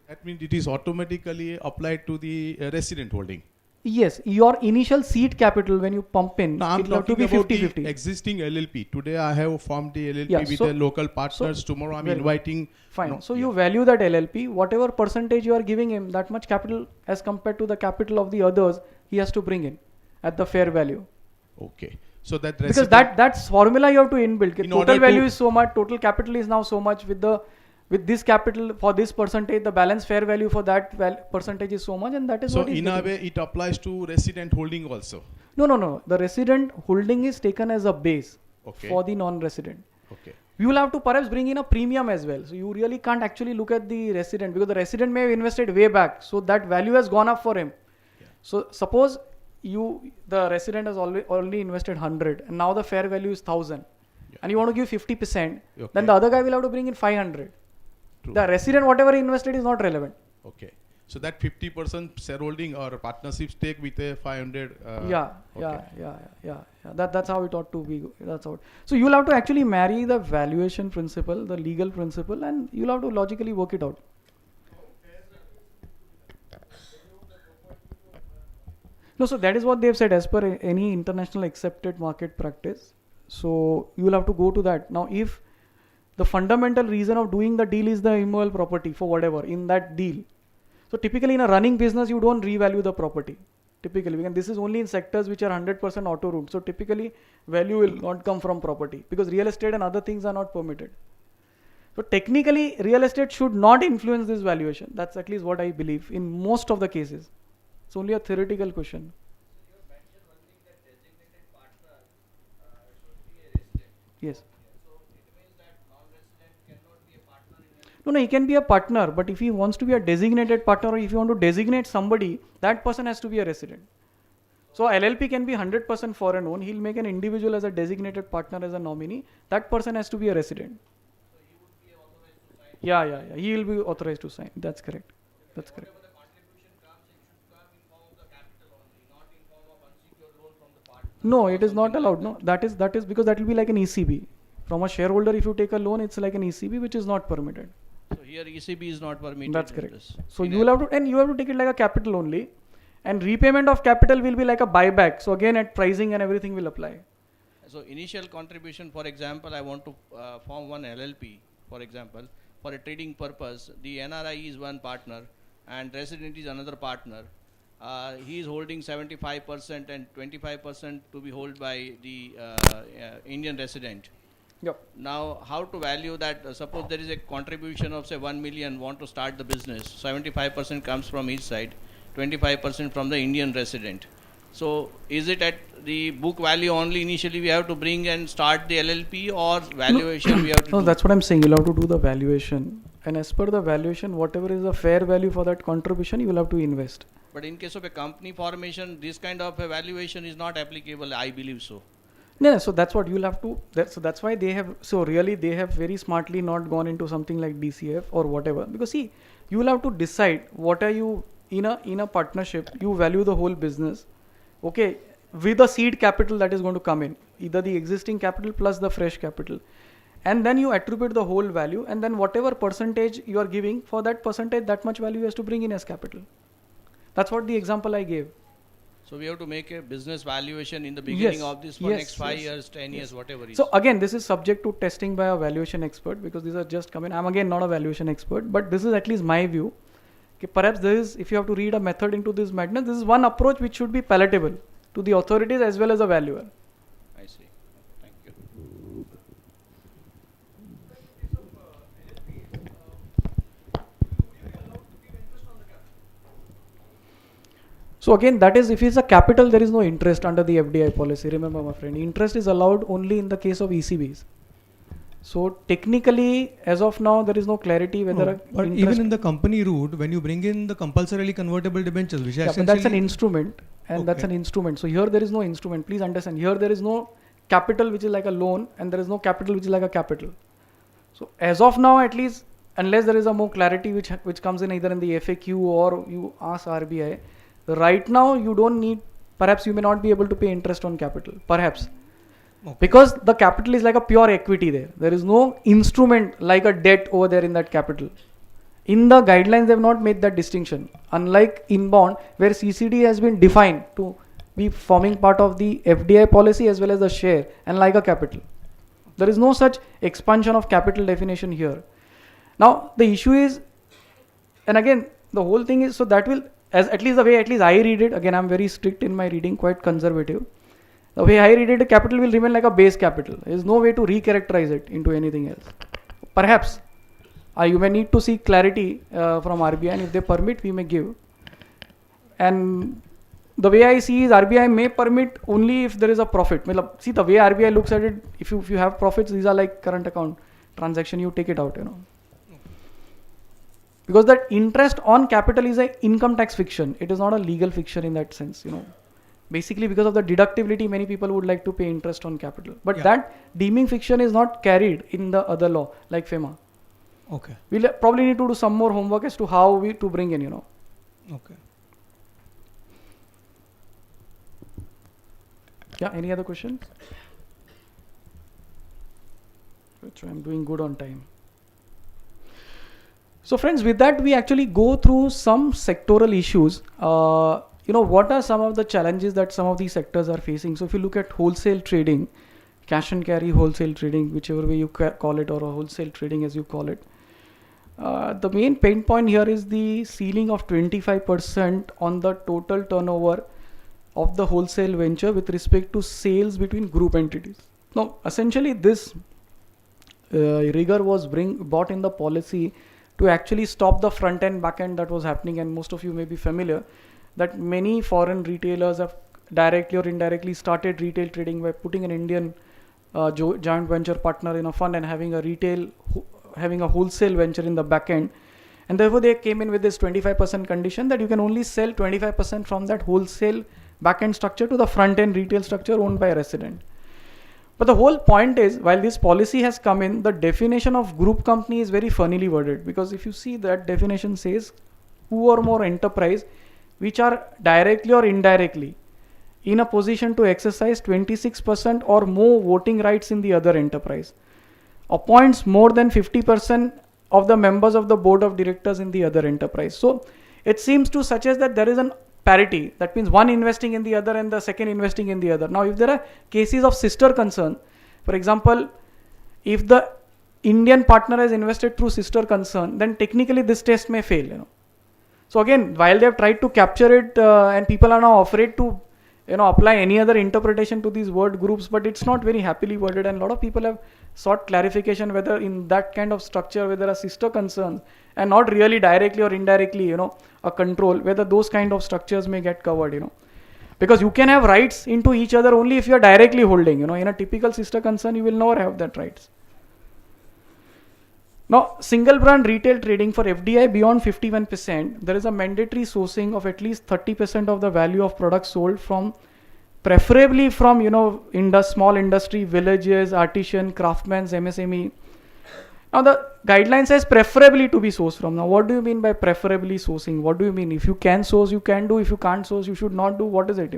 That means it is automatically applied to the resident holding. Yes, your initial seed capital when you pump in, No, I'm it will have to talking be about 50-50. the existing LLP. Today I have formed the LLP Yeah, with so- the local partners. Tomorrow I'm well, inviting. Fine. No, So yeah. you value that LLP, whatever percentage you are giving him, that much capital as compared to the capital of the others, he has to bring in at the fair value. Okay. So that Because resident, that's formula you have to inbuilt. In Total order value to- is so much, total capital is now so much with this capital for this percentage, the balance fair value for that percentage is so much, and that is so what is in a getting. way it applies to resident holding also. No. The resident holding is taken as a base Okay. for the non-resident. Okay. You will have to perhaps bring in a premium as well. So you really can't actually look at the resident because the resident may have invested way back. So that value has gone up for him. Yeah. So suppose the resident has already invested 100 and now the fair value is 1000 Yeah. and you want to give 50%, Okay. then the other guy will have to bring in 500. True. The resident, whatever he invested is not relevant. Okay. So that 50% shareholding or partnership stake with a 500. Yeah. okay. That's how it ought to be. That's how. So you'll have to actually marry the valuation principle, the legal principle, and you'll have to logically work it out. No, so that is what they've said as per any international accepted market practice. So you will have to go to that. Now, if the fundamental reason of doing the deal is the immovable property for whatever in that deal, so typically in a running business, you don't revalue the property. Typically, and this is only in sectors which are 100% auto route. So typically, value will not come from property because real estate and other things are not permitted. So technically, real estate should not influence this valuation. That's at least what I believe in most of the cases. It's only a theoretical question. Yes. No, he can be a partner, but if he wants to be a designated partner or if you want to designate somebody, that person has to be a resident. So LLP can be 100% foreign owned. He'll make an individual as a designated partner as a nominee. That person has to be a resident. Yeah. He will be authorized to sign. That's correct. That's correct. No, it is not allowed. No, that is because that will be like an ECB. From a shareholder, if you take a loan, it's like an ECB, which is not permitted. So here ECB is not permitted. That's in correct. this. So In you will have to, and you have to take it like a capital only, and repayment of capital will be like a buyback. So again, at pricing and everything will apply. So initial contribution, for example, I want to form one LLP, for example, for a trading purpose. The NRI is one partner and resident is another partner. He is holding 75% and 25% to be held by the Indian resident. Yep. Now, how to value that? Suppose there is a contribution of say 1 million, want to start the business. 75% comes from each side, 25% from the Indian resident. So, is it at the book value only initially we have to bring and start the LLP, or valuation we have to No, do? that's what I'm saying. You'll have to do the valuation, and as per the valuation, whatever is the fair value for that contribution, you will have to invest. But in case of a company formation, this kind of a valuation is not applicable, I believe so. No, so that's what you'll have to. So that's why they have. So really, they have very smartly not gone into something like DCF or whatever. Because see, you will have to decide what are you in a partnership. You value the whole business, okay, with the seed capital that is going to come in, either the existing capital plus the fresh capital, and then you attribute the whole value, and then whatever percentage you are giving for that percentage, that much value has to bring in as capital. That's what the example I gave. So we have to make a business valuation in the beginning Yes, of this for yes, next 5 yes, years, 10 years, whatever it is. So again, this is subject to testing by a valuation expert because these are just coming. I'm again not a valuation expert, but this is at least my view. Okay, perhaps there is, if you have to read a method into this madness, this is one approach which should be palatable to the authorities as well as a valuer. I see. Thank you. So again, that is if it's a capital, there is no interest under the FDI policy. Remember, my friend, interest is allowed only in the case of ECBs. So technically, as of now, there is no clarity whether. No, but even in the company route, when you bring in the compulsorily convertible debentures, which are but that's an essentially instrument, and that's an Okay. instrument. So here there is no instrument. Please understand. Here there is no capital which is like a loan, and there is no capital which is like a capital. So as of now, at least, unless there is a more clarity which comes in either in the FAQ or you ask RBI, right now you don't need. Perhaps you may not be able to pay interest on capital. Perhaps. Okay. Because the capital is like a pure equity there. There is no instrument like a debt over there in that capital. In the guidelines, they have not made that distinction. Unlike in bond, where CCD has been defined to be forming part of the FDI policy as well as the share and like a capital. There is no such expansion of capital definition here. Now, the issue is, and again, the whole thing is, so that will, as at least the way at least I read it, again, I'm very strict in my reading, quite conservative. The way I read it, the capital will remain like a base capital. There is no way to recharacterize it into anything else. Perhaps you may need to seek clarity from RBI, and if they permit, we may give. And the way I see is RBI may permit only if there is a profit. See, the way RBI looks at it, if you have profits, these are like current account transaction, you take it out, Because that interest on capital is an income tax fiction. It is not a legal fiction in that sense, Basically, because of the deductibility, many people would like to pay interest on capital. But Yeah. that deeming fiction is not carried in the other law, like FEMA. Okay. We'll probably need to do some more homework as to how we to bring in, Okay. Yeah, any other questions? Which I'm doing good on time. So friends, with that, we actually go through some sectoral issues. What are some of the challenges that some of these sectors are facing? So if you look at wholesale trading, cash and carry wholesale trading, whichever way you call it, or a wholesale trading as you call it, the main pain point here is the ceiling of 25% on the total turnover of the wholesale venture with respect to sales between group entities. Now, essentially, this rigor was brought in the policy to actually stop the front end, back end that was happening, and most of you may be familiar that many foreign retailers have directly or indirectly started retail trading by putting an Indian joint venture partner in a fund and having a wholesale venture in the back end. And therefore, they came in with this 25% condition that you can only sell 25% from that wholesale back end structure to the front end retail structure owned by a resident. But the whole point is, while this policy has come in, the definition of group company is very funnily worded, because if you see that definition says two or more enterprise which are directly or indirectly in a position to exercise 26% or more voting rights in the other enterprise, appoints more than 50% of the members of the board of directors in the other enterprise. So it seems to suggest that there is an parity. That means one investing in the other and the second investing in the other. Now, if there are cases of sister concern, for example, if the Indian partner has invested through sister concern, then technically this test may fail. So again, while they have tried to capture it, and people are now afraid to, apply any other interpretation to these word groups, but it's not very happily worded, and a lot of people have sought clarification whether in that kind of structure, whether a sister concerns and not really directly or indirectly, a control, whether those kind of structures may get covered, because you can have rights into each other only if you are directly holding, in a typical sister concern, you will never have that rights. Now, single brand retail trading for FDI beyond 51%, there is a mandatory sourcing of at least 30% of the value of products sold from, preferably from, small industry, villages, artisan, craftsmen, MSME. Now, the guideline says preferably to be sourced from. Now, what do you mean by preferably sourcing? What do you mean? If you can source, you can do. If you can't source, you should not do. What is it,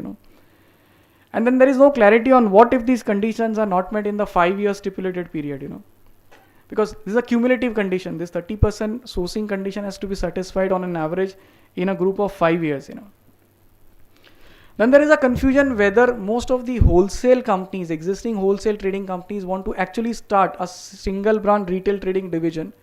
And then there is no clarity on what if these conditions are not met in the 5-year stipulated period, Because this is a cumulative condition. This 30% sourcing condition has to be satisfied on an average in a group of 5 years, Then there is a confusion whether most of the wholesale companies, existing wholesale trading companies, want to actually start a single brand retail trading division.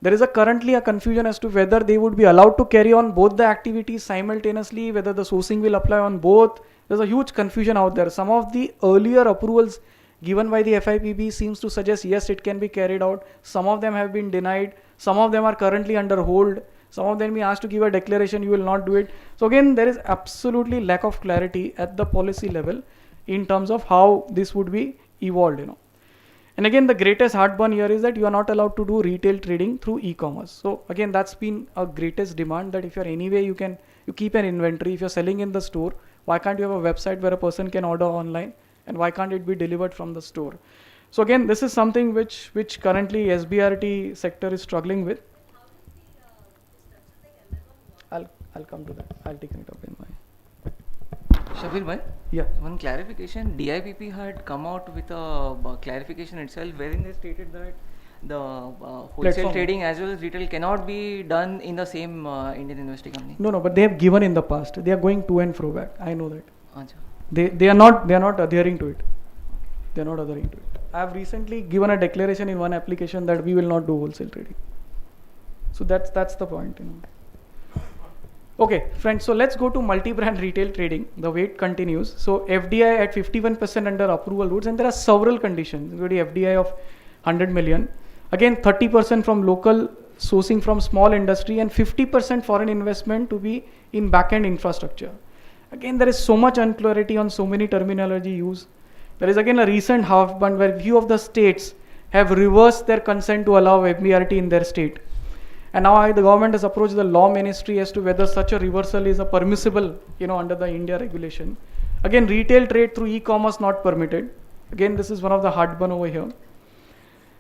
There is currently a confusion as to whether they would be allowed to carry on both the activities simultaneously, whether the sourcing will apply on both. There's a huge confusion out there. Some of the earlier approvals given by the FIPB seems to suggest yes, it can be carried out. Some of them have been denied. Some of them are currently under hold. Some of them be asked to give a declaration, you will not do it. So again, there is absolutely lack of clarity at the policy level in terms of how this would be evolved, And again, the greatest heartburn here is that you are not allowed to do retail trading through e-commerce. So again, that's been a greatest demand, that if you're anyway, you keep an inventory. If you're selling in the store, why can't you have a website where a person can order online, and why can't it be delivered from the store? So again, this is something which currently SBRT sector is struggling with. I'll come to that. I'll take it up in my. Shabir bhai, Yeah. one clarification. DIPP had come out with a clarification itself, wherein they stated that the wholesale Platform. trading as well as retail cannot be done in the same Indian university company. No, but they have given in the past. They are going to and fro back. I know that. Acha. They are not adhering to it. They are not adhering to it. I have recently given a declaration in one application that we will not do wholesale trading. So that's the point, Okay, friends, so let's go to multi-brand retail trading. The wait continues. So FDI at 51% under approval routes, and there are several conditions, including FDI of 100 million. Again, 30% from local sourcing from small industry, and 50% foreign investment to be in back-end infrastructure. Again, there is so much unclarity on so many terminology used. There is again a recent half-band where few of the states have reversed their consent to allow FBRT in their state. And now the government has approached the law ministry as to whether such a reversal is a permissible, under the India regulation. Again, retail trade through e-commerce not permitted. Again, this is one of the heartburn over here.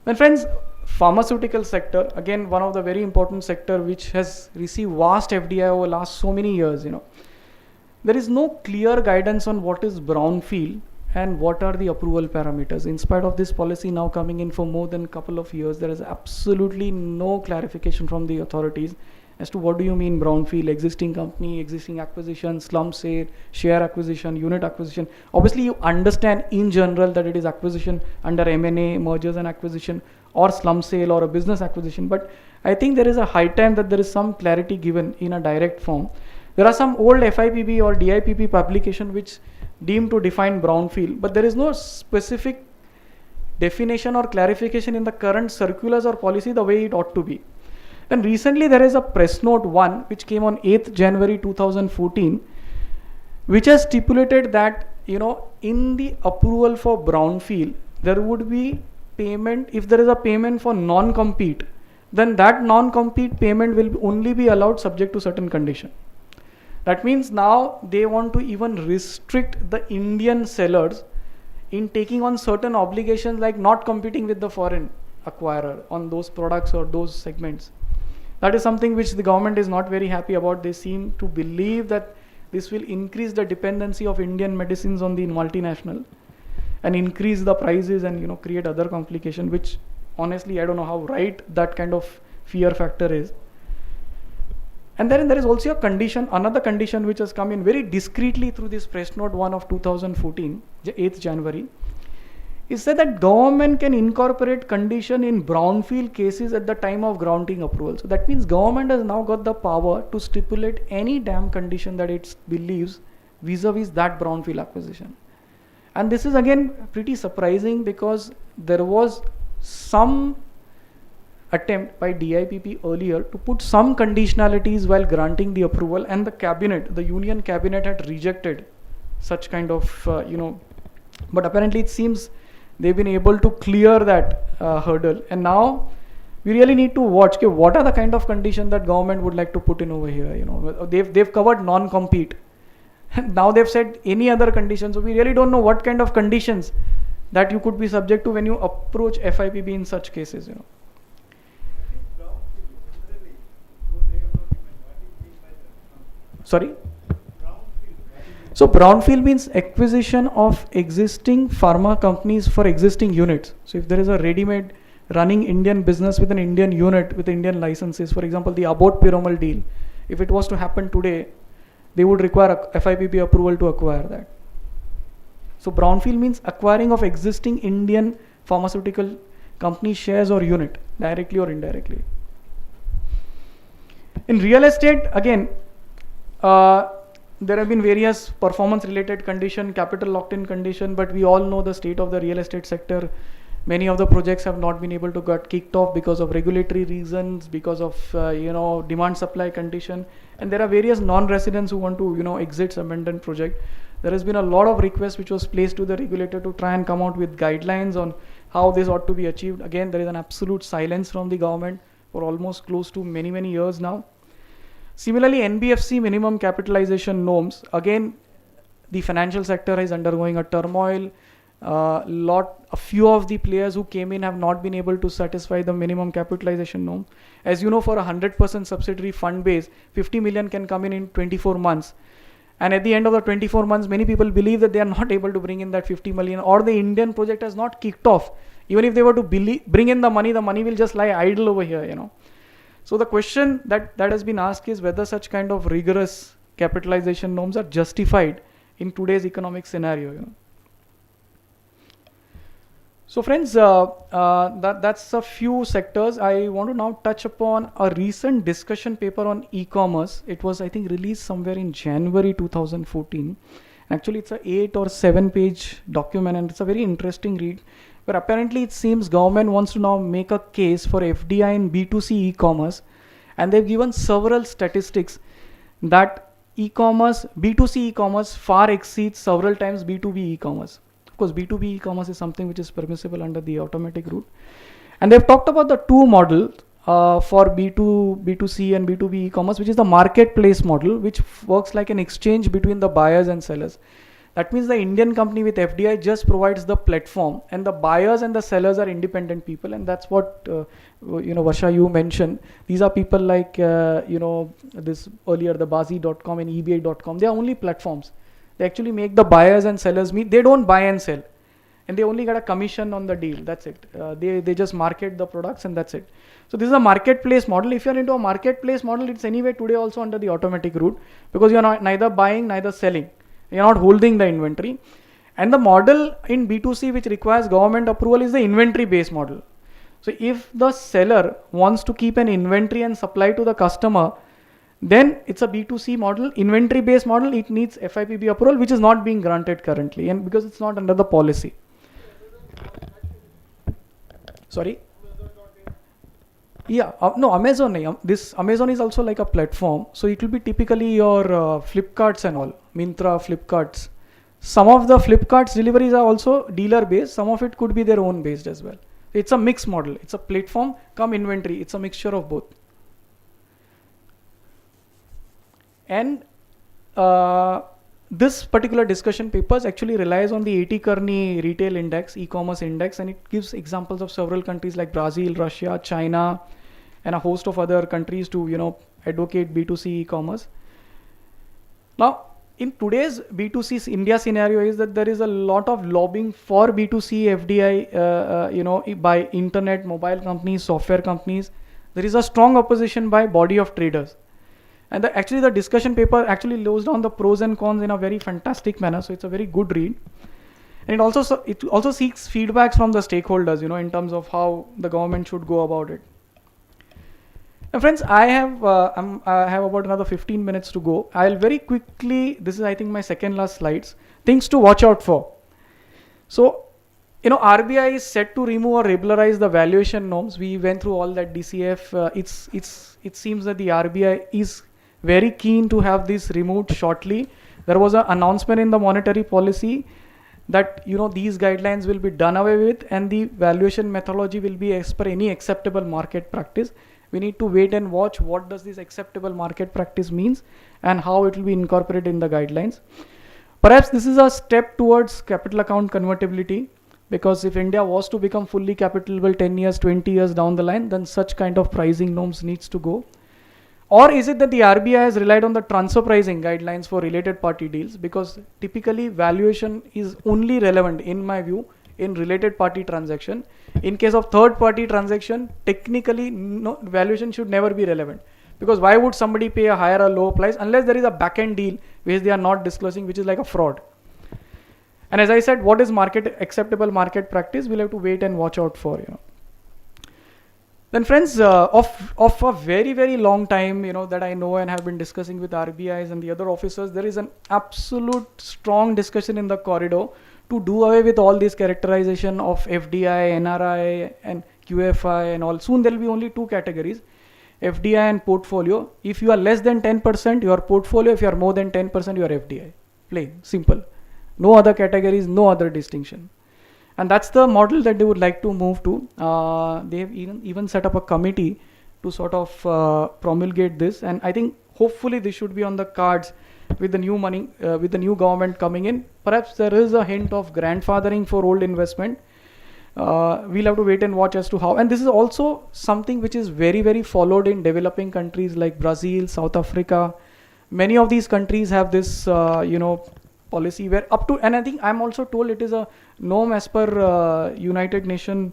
Then friends, pharmaceutical sector, again, one of the very important sector which has received vast FDI over last so many years, There is no clear guidance on what is brownfield and what are the approval parameters. In spite of this policy now coming in for more than a couple of years, there is absolutely no clarification from the authorities as to what do you mean brownfield, existing company, existing acquisition, slum sale, share acquisition, unit acquisition. Obviously, you understand in general that it is acquisition under M&A, mergers and acquisition, or slum sale or a business acquisition. But I think there is a high time that there is some clarity given in a direct form. There are some old FIPB or DIPP publication which deemed to define brownfield, but there is no specific definition or clarification in the current circulars or policy the way it ought to be. And recently there is a press note 1 which came on 8th January 2014 which has stipulated that in the approval for brownfield there would be payment. If there is a payment for non-compete, then that non-compete payment will only be allowed subject to certain condition. That means now they want to even restrict the Indian sellers in taking on certain obligations like not competing with the foreign acquirer on those products or those segments. That is something which the government is not very happy about. They seem to believe that this will increase the dependency of Indian medicines on the multinational and increase the prices and create other complication, which honestly I don't know how right that kind of fear factor is. And then there is also a condition, another condition which has come in very discreetly through this press note 1 of 2014, 8th January, is that government can incorporate condition in brownfield cases at the time of granting approval. So that means government has now got the power to stipulate any damn condition that it believes vis-a-vis that brownfield acquisition. And this is again pretty surprising because there was some attempt by DIPP earlier to put some conditionalities while granting the approval, and the union cabinet had rejected such kind of, but apparently it seems they've been able to clear that hurdle. And now we really need to watch, what are the kind of conditions that government would like to put in over here. They've covered non-compete. Now they've said any other conditions. So we really don't know what kind of conditions that you could be subject to when you approach FIPB in such cases. Sorry? So brownfield means acquisition of existing pharma companies for existing units. So if there is a ready-made running Indian business with an Indian unit with Indian licenses, for example, the Abbott Piramal deal, if it was to happen today, they would require a FIPB approval to acquire that. So brownfield means acquiring of existing Indian pharmaceutical company shares or unit, directly or indirectly. In real estate, again, there have been various performance related condition, capital locked in condition, but we all know the state of the real estate sector. Many of the projects have not been able to get kicked off because of regulatory reasons, because of demand supply condition, and there are various non-residents who want to exit abandoned project. There has been a lot of requests which was placed to the regulator to try and come out with guidelines on how this ought to be achieved. Again, there is an absolute silence from the government for almost close to many years now. Similarly, NBFC minimum capitalization norms, again, the financial sector is undergoing a turmoil. A few of the players who came in have not been able to satisfy the minimum capitalization norm. As you know, for a 100% subsidiary fund base, 50 million can come in 24 months. And at the end of the 24 months, many people believe that they are not able to bring in that 50 million, or the Indian project has not kicked off. Even if they were to bring in the money will just lie idle over here, So the question that has been asked is whether such kind of rigorous capitalization norms are justified in today's economic scenario, So friends, that's a few sectors. I want to now touch upon a recent discussion paper on e-commerce. It was, I think, released somewhere in January 2014. Actually, it's a 8 or 7 page document, and it's a very interesting read, where apparently it seems government wants to now make a case for FDI in B2C e-commerce, and they've given several statistics that e-commerce, B2C e-commerce far exceeds several times B2B e-commerce. Of course, B2B e-commerce is something which is permissible under the automatic route. And they've talked about the two models for B2C and B2B e-commerce, which is the marketplace model, which works like an exchange between the buyers and sellers. That means the Indian company with FDI just provides the platform, and the buyers and the sellers are independent people, and that's what Varsha, you mentioned. These are people like this earlier, the Bazi.com and eBay.com. They are only platforms. They actually make the buyers and sellers meet. They don't buy and sell, and they only get a commission on the deal. That's it. They just market the products, and that's it. So this is a marketplace model. If you're into a marketplace model, it's anyway today also under the automatic route, because you're not neither buying, neither selling. You're not holding the inventory. And the model in B2C which requires government approval is the inventory based model. So if the seller wants to keep an inventory and supply to the customer, then it's a B2C model. Inventory based model, it needs FIPB approval, which is not being granted currently, and because it's not under the policy. Sorry? Yeah, no, Amazon. This Amazon is also like a platform. So it will be typically your Flipkarts and all, Myntra, Flipkarts. Some of the Flipkarts deliveries are also dealer based. Some of it could be their own based as well. It's a mixed model. It's a platform come inventory. It's a mixture of both. And this particular discussion papers actually relies on the A.T. Kearney retail index, e-commerce index, and it gives examples of several countries like Brazil, Russia, China, and a host of other countries to advocate B2C e-commerce. Now, in today's B2C India scenario is that there is a lot of lobbying for B2C FDI, by internet, mobile companies, software companies. There is a strong opposition by body of traders. And actually the discussion paper actually lays down the pros and cons in a very fantastic manner. So it's a very good read. And it also seeks feedbacks from the stakeholders, in terms of how the government should go about it. Now friends, I have about another 15 minutes to go. I'll very quickly, this is I think my second last slides, things to watch out for. So, RBI is set to remove or regularize the valuation norms. We went through all that DCF. It seems that the RBI is very keen to have this removed shortly. There was an announcement in the monetary policy that these guidelines will be done away with, and the valuation methodology will be as per any acceptable market practice. We need to wait and watch what does this acceptable market practice means and how it will be incorporated in the guidelines. Perhaps this is a step towards capital account convertibility, because if India was to become fully capitalizable 10 years, 20 years down the line, then such kind of pricing norms needs to go. Or is it that the RBI has relied on the transfer pricing guidelines for related party deals, because typically valuation is only relevant, in my view, in related party transaction. In case of third party transaction, technically valuation should never be relevant, because why would somebody pay a higher or lower price unless there is a back end deal which they are not disclosing, which is like a fraud. And as I said, what is acceptable market practice, we'll have to wait and watch out for. Then friends, of a very, very long time, that I know and have been discussing with RBIs and the other officers, there is an absolute strong discussion in the corridor to do away with all this characterization of FDI, NRI, and QFI and all. Soon there will be only two categories, FDI and portfolio. If you are less than 10%, your portfolio. If you are more than 10%, you are FDI. Plain, simple. No other categories, no other distinction. And that's the model that they would like to move to. They have even set up a committee to sort of promulgate this. And I think hopefully this should be on the cards with the new money, with the new government coming in. Perhaps there is a hint of grandfathering for old investment. We'll have to wait and watch as to how. And this is also something which is very, very followed in developing countries like Brazil, South Africa. Many of these countries have this, policy where up to, and I think I'm also told it is a norm as per United Nations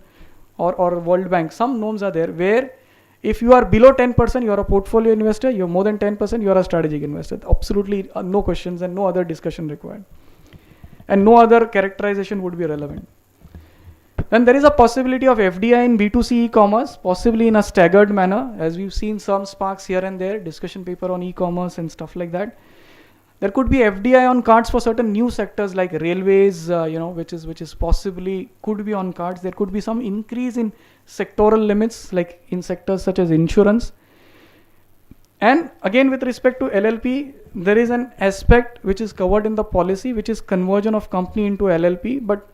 or World Bank. Some norms are there where if you are below 10%, you are a portfolio investor. You're more than 10%, you are a strategic investor. Absolutely no questions and no other discussion required. And no other characterization would be relevant. Then there is a possibility of FDI in B2C e-commerce, possibly in a staggered manner, as we've seen some sparks here and there, discussion paper on e-commerce and stuff like that. There could be FDI on cards for certain new sectors like railways, which is possibly could be on cards. There could be some increase in sectoral limits, like in sectors such as insurance. And again, with respect to LLP, there is an aspect which is covered in the policy, which is conversion of company into LLP. But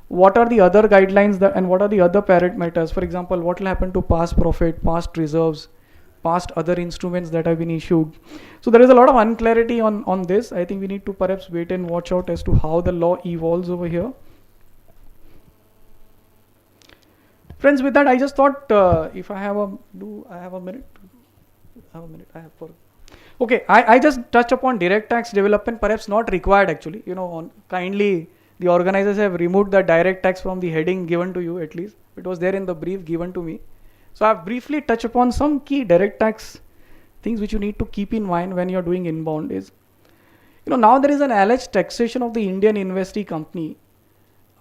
what are the other guidelines and what are the other parameters? For example, what will happen to past profit, past reserves, past other instruments that have been issued? So there is a lot of unclarity on this. I think we need to perhaps wait and watch out as to how the law evolves over here. Friends, with that, I just thought if I have a minute? Okay, I just touch upon direct tax development, perhaps not required actually. Kindly the organizers have removed the direct tax from the heading given to you, at least. It was there in the brief given to me. So I've briefly touched upon some key direct tax things which you need to keep in mind when you're doing inbound is, now there is an alleged taxation of the Indian investee company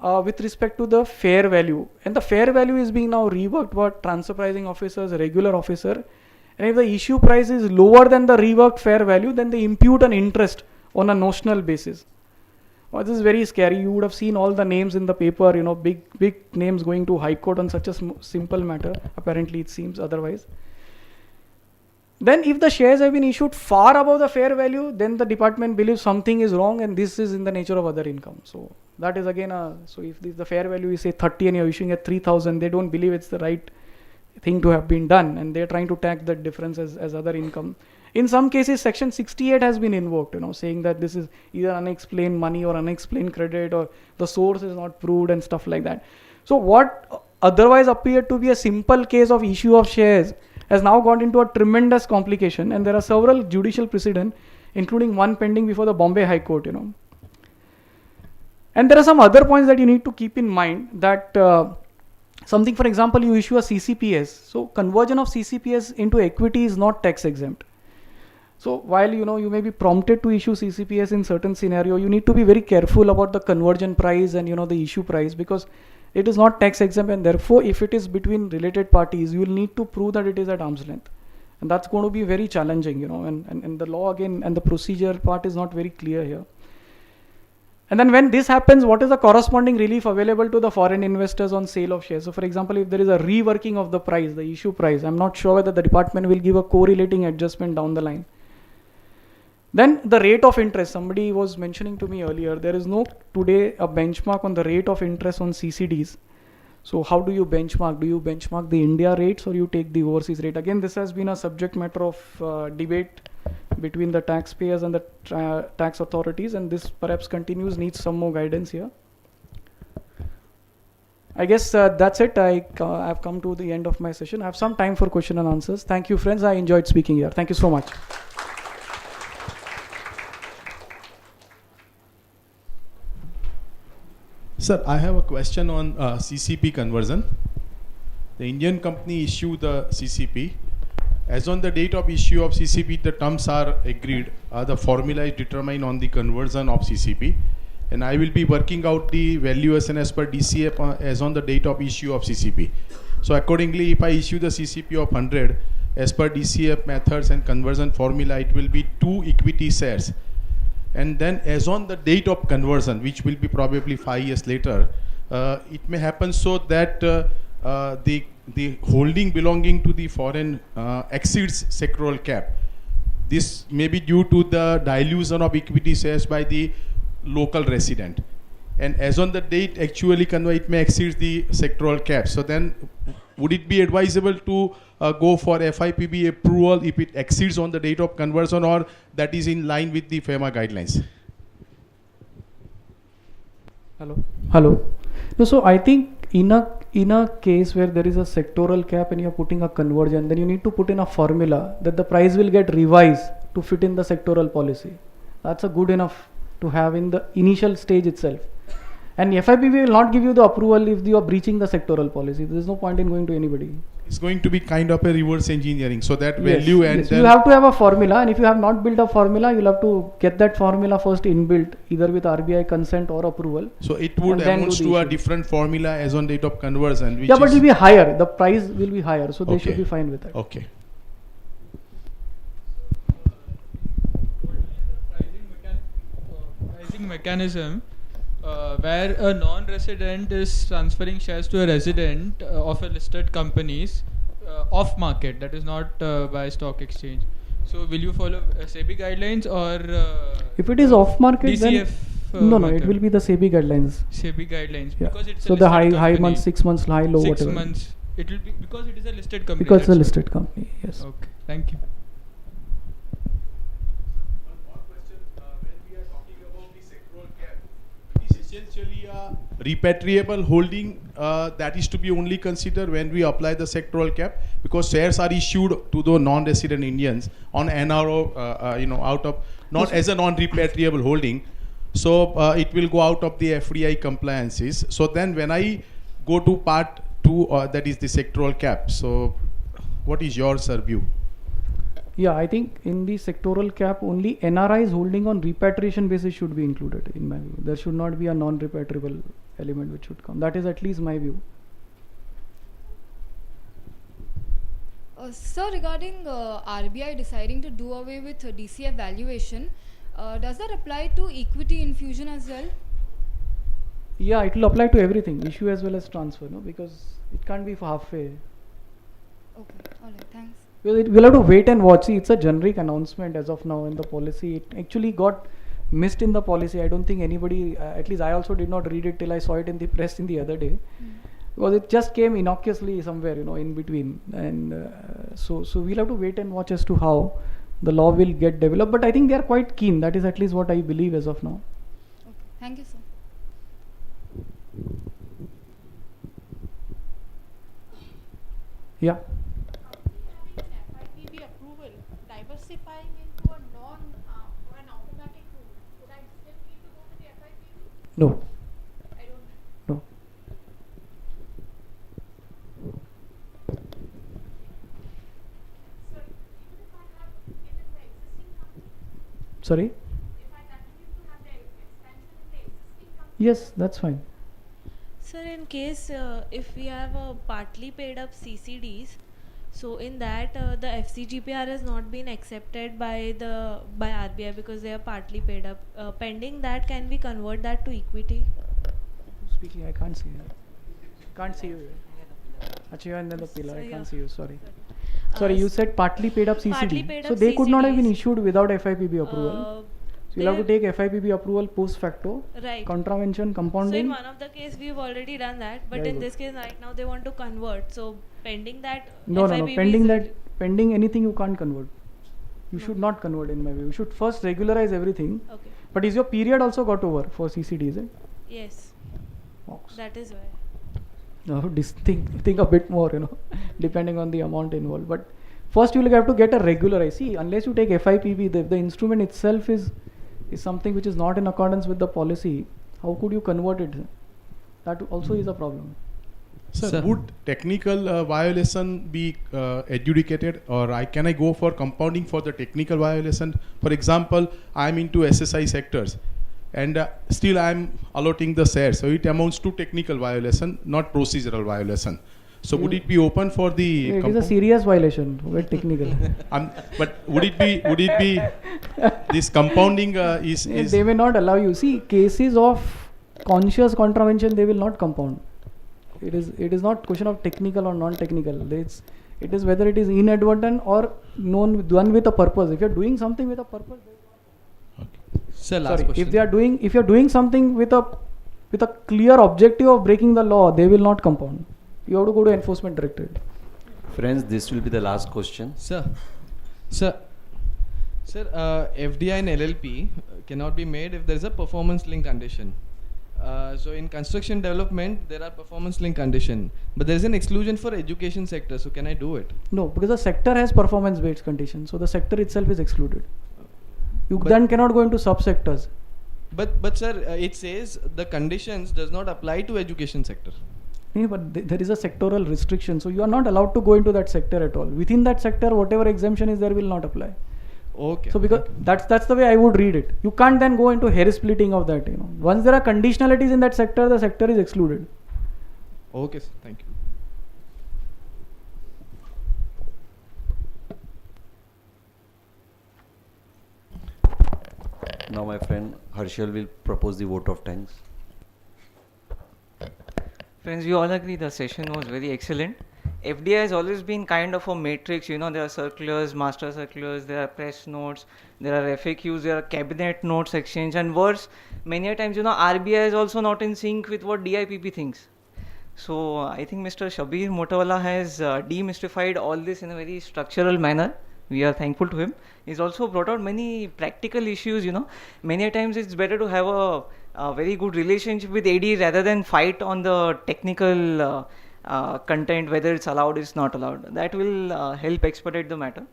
with respect to the fair value. And the fair value is being now reworked for transfer pricing officers, regular officer. And if the issue price is lower than the reworked fair value, then they impute an interest on a notional basis. This is very scary. You would have seen all the names in the paper, big names going to High Court on such a simple matter. Apparently, it seems otherwise. Then if the shares have been issued far above the fair value, then the department believes something is wrong and this is in the nature of other income. So that is again, so if the fair value is say 30 and you're issuing at 3,000, they don't believe it's the right thing to have been done and they're trying to tax that difference as other income. In some cases, Section 68 has been invoked, saying that this is either unexplained money or unexplained credit or the source is not proved and stuff like that. So what otherwise appeared to be a simple case of issue of shares has now gone into a tremendous complication, and there are several judicial precedents, including one pending before the Bombay High Court, And there are some other points that you need to keep in mind that something, for example, you issue a CCPS. So conversion of CCPS into equity is not tax exempt. So while you may be prompted to issue CCPS in certain scenario, you need to be very careful about the conversion price and the issue price, because it is not tax exempt, and therefore if it is between related parties, you will need to prove that it is at arm's length, and that's going to be very challenging, and the law again and the procedure part is not very clear here. And then when this happens, what is the corresponding relief available to the foreign investors on sale of shares? So for example, if there is a reworking of the price, the issue price, I'm not sure whether the department will give a correlating adjustment down the line. Then the rate of interest, somebody was mentioning to me earlier, there is no today a benchmark on the rate of interest on CCDs. So how do you benchmark? Do you benchmark the India rates or you take the overseas rate? Again, this has been a subject matter of debate between the taxpayers and the tax authorities, and this perhaps continues, needs some more guidance here. I guess that's it. I've come to the end of my session. I have some time for question and answers. Thank you, friends. I enjoyed speaking here. Thank you so much. Sir, I have a question on CCP conversion. The Indian company issued the CCP. As on the date of issue of CCP, the terms are agreed. The formula is determined on the conversion of CCP. And I will be working out the valuation as per DCF as on the date of issue of CCP. So accordingly, if I issue the CCP of 100, as per DCF methods and conversion formula, it will be 2 equity shares. and then as on the date of conversion, which will be probably 5 years later, it may happen so that the holding belonging to the foreign exceeds sectoral cap. This may be due to the dilution of equity shares by the local resident. And as on the date actually it may exceed the sectoral cap. So then would it be advisable to go for FIPB approval if it exceeds on the date of conversion, or that is in line with the FEMA guidelines? Hello. No, so I think in a case where there is a sectoral cap and you're putting a conversion, then you need to put in a formula that the price will get revised to fit in the sectoral policy. That's a good enough to have in the initial stage itself. And FIPB will not give you the approval if you are breaching the sectoral policy. There is no point in going to anybody. It's going to be kind of a reverse engineering, so that value and yes. then You have to have a formula, and if you have not built a formula, you'll have to get that formula first inbuilt, either with RBI consent or approval. so it would and then amount do the to a issue. different formula as on date of conversion, which Yeah, but is it will be higher. The price will be higher, so they should Okay. be fine with that. okay. Pricing mechanism where a non-resident is transferring shares to a resident of a listed companies off market, that is not by stock exchange. So will you follow SEBI guidelines or If it is off market, DCF? then no, it method? will be the SEBI guidelines. SEBI guidelines, Yeah. because it's So a the listed high company. months, 6 months, high, low, 6 whatever. months. It will be because it is a listed company. Because it's a that's listed company. Yes. why. Okay, thank you. One more question. When we are talking about the sectoral cap, it is essentially a repatriable holding that is to be only considered when we apply the sectoral cap, because shares are issued to the non-resident Indians on NRO, out of not as a non-repatriable holding. So it will go out of the FDI compliances. So then when I go to part 2, that is the sectoral cap. So what is your view? Yeah, I think in the sectoral cap, only NRIs holding on repatriation basis should be included, in my view. There should not be a non-repatriable element which should come. That is at least my view. Sir, regarding RBI deciding to do away with DCF valuation, does that apply to equity infusion as well? Yeah, it will apply to everything, issue as well as transfer, no? Because it can't be for halfway. Okay, alright, thanks. We'll have to wait and watch. See, it's a generic announcement as of now in the policy. It actually got missed in the policy. I don't think anybody, at least I also did not read it till I saw it in the press in the other day. Because it just came innocuously somewhere, in between. And so we'll have to wait and watch as to how the law will get developed. But I think they are quite keen. That is at least what I believe as of now. Okay, thank you, sir. Yeah. FIPB approval diversifying into a non or an automatic route, would I still need to go to the FIPB? No. I don't. No. So even if I have in the existing company, Sorry? if I continue to have the expansion in the existing company, Yes, that's fine. Sir, in case if we have partly paid up CCDs, so in that the FCGPR has not been accepted by RBI because they are partly paid up. Pending that, can we convert that to equity? Speaking, I can't see you. Can't see you. Actually, you are under the pillar. I can't see you. Sorry. Sorry, you said partly paid up CCD. Partly paid So up they could not have been CCDs. issued without FIPB approval. So you'll have to take FIPB approval post facto. Right. Contravention, So compounding. in one of the case we've already done that, but Very in good. this case right now they want to convert. So pending that, No. FIPB Pending is that, pending anything you can't convert. You should not convert in my view. You should first regularize everything. Okay. But is your period also got over for CCD, is it? Yes. Ox. That is why. No, think a bit more, depending on the amount involved. But first you will have to get a regularized. See, unless you take FIPB, the instrument itself is something which is not in accordance with the policy. How could you convert it? That also is a problem. Sir, would technical violation be adjudicated, or can I go for compounding for the technical violation? For example, I am into SSI sectors, and still I am allotting the shares, so it amounts to technical violation, not procedural violation. So would it be open for the? It is a serious violation. Very technical. But would it be this compounding is? They may not allow you. See, cases of conscious contravention, they will not compound. It is not question of technical or non-technical. It is whether it is inadvertent or done with a purpose. If you are doing something with a purpose. Sir, last question. If you are doing something with a clear objective of breaking the law, they will not compound. You have to go to enforcement directorate. Friends, this will be the last question. Sir, FDI and LLP cannot be made if there is a performance link condition. So in construction development, there are performance link condition, but there is an exclusion for education sector. So can I do it? No, because the sector has performance-based conditions, so the sector itself is excluded. You then cannot go into subsectors. But sir, it says the conditions does not apply to education sector. Yeah, but there is a sectoral restriction, so you are not allowed to go into that sector at all. Within that sector, whatever exemption is there will not apply. Okay. So because that's the way I would read it. You can't then go into hair splitting of that. Once there are conditionalities in that sector, the sector is excluded. Okay, sir. Thank you. Now my friend Harshal will propose the vote of thanks. Friends, we all agree the session was very excellent. FDI has always been kind of a matrix, there are circulars, master circulars, there are press notes, there are FAQs, there are cabinet notes exchange, and worse, many a times, RBI is also not in sync with what DIPP thinks. So I think Mr. Shabir Motawalla has demystified all this in a very structural manner. We are thankful to him. He's also brought out many practical issues, Many a times it's better to have a very good relationship with AD rather than fight on the technical content, whether it's allowed, it's not allowed. That will help expedite the matter.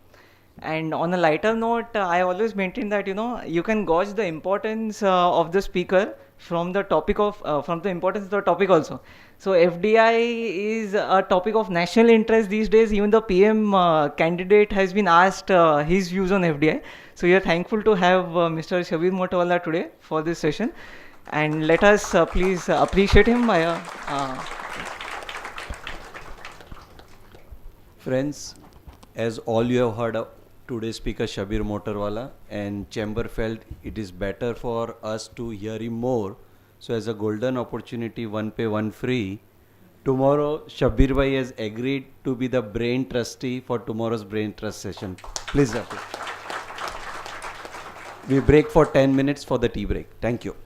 And on a lighter note, I always maintain that, you can gauge the importance of the speaker from the topic from the importance of the topic also. So FDI is a topic of national interest these days. Even the PM candidate has been asked his views on FDI. So we are thankful to have Mr. Shabir Motawalla today for this session. And let us please appreciate him by a... Friends, as all you have heard of today's speaker Shabir Motawalla, and Chamber felt it is better for us to hear him more. So as a golden opportunity, one pay, one free, tomorrow Shabir Bhai has agreed to be the brain trustee for tomorrow's brain trust session. Please, we break for 10 minutes for the tea break. Thank you.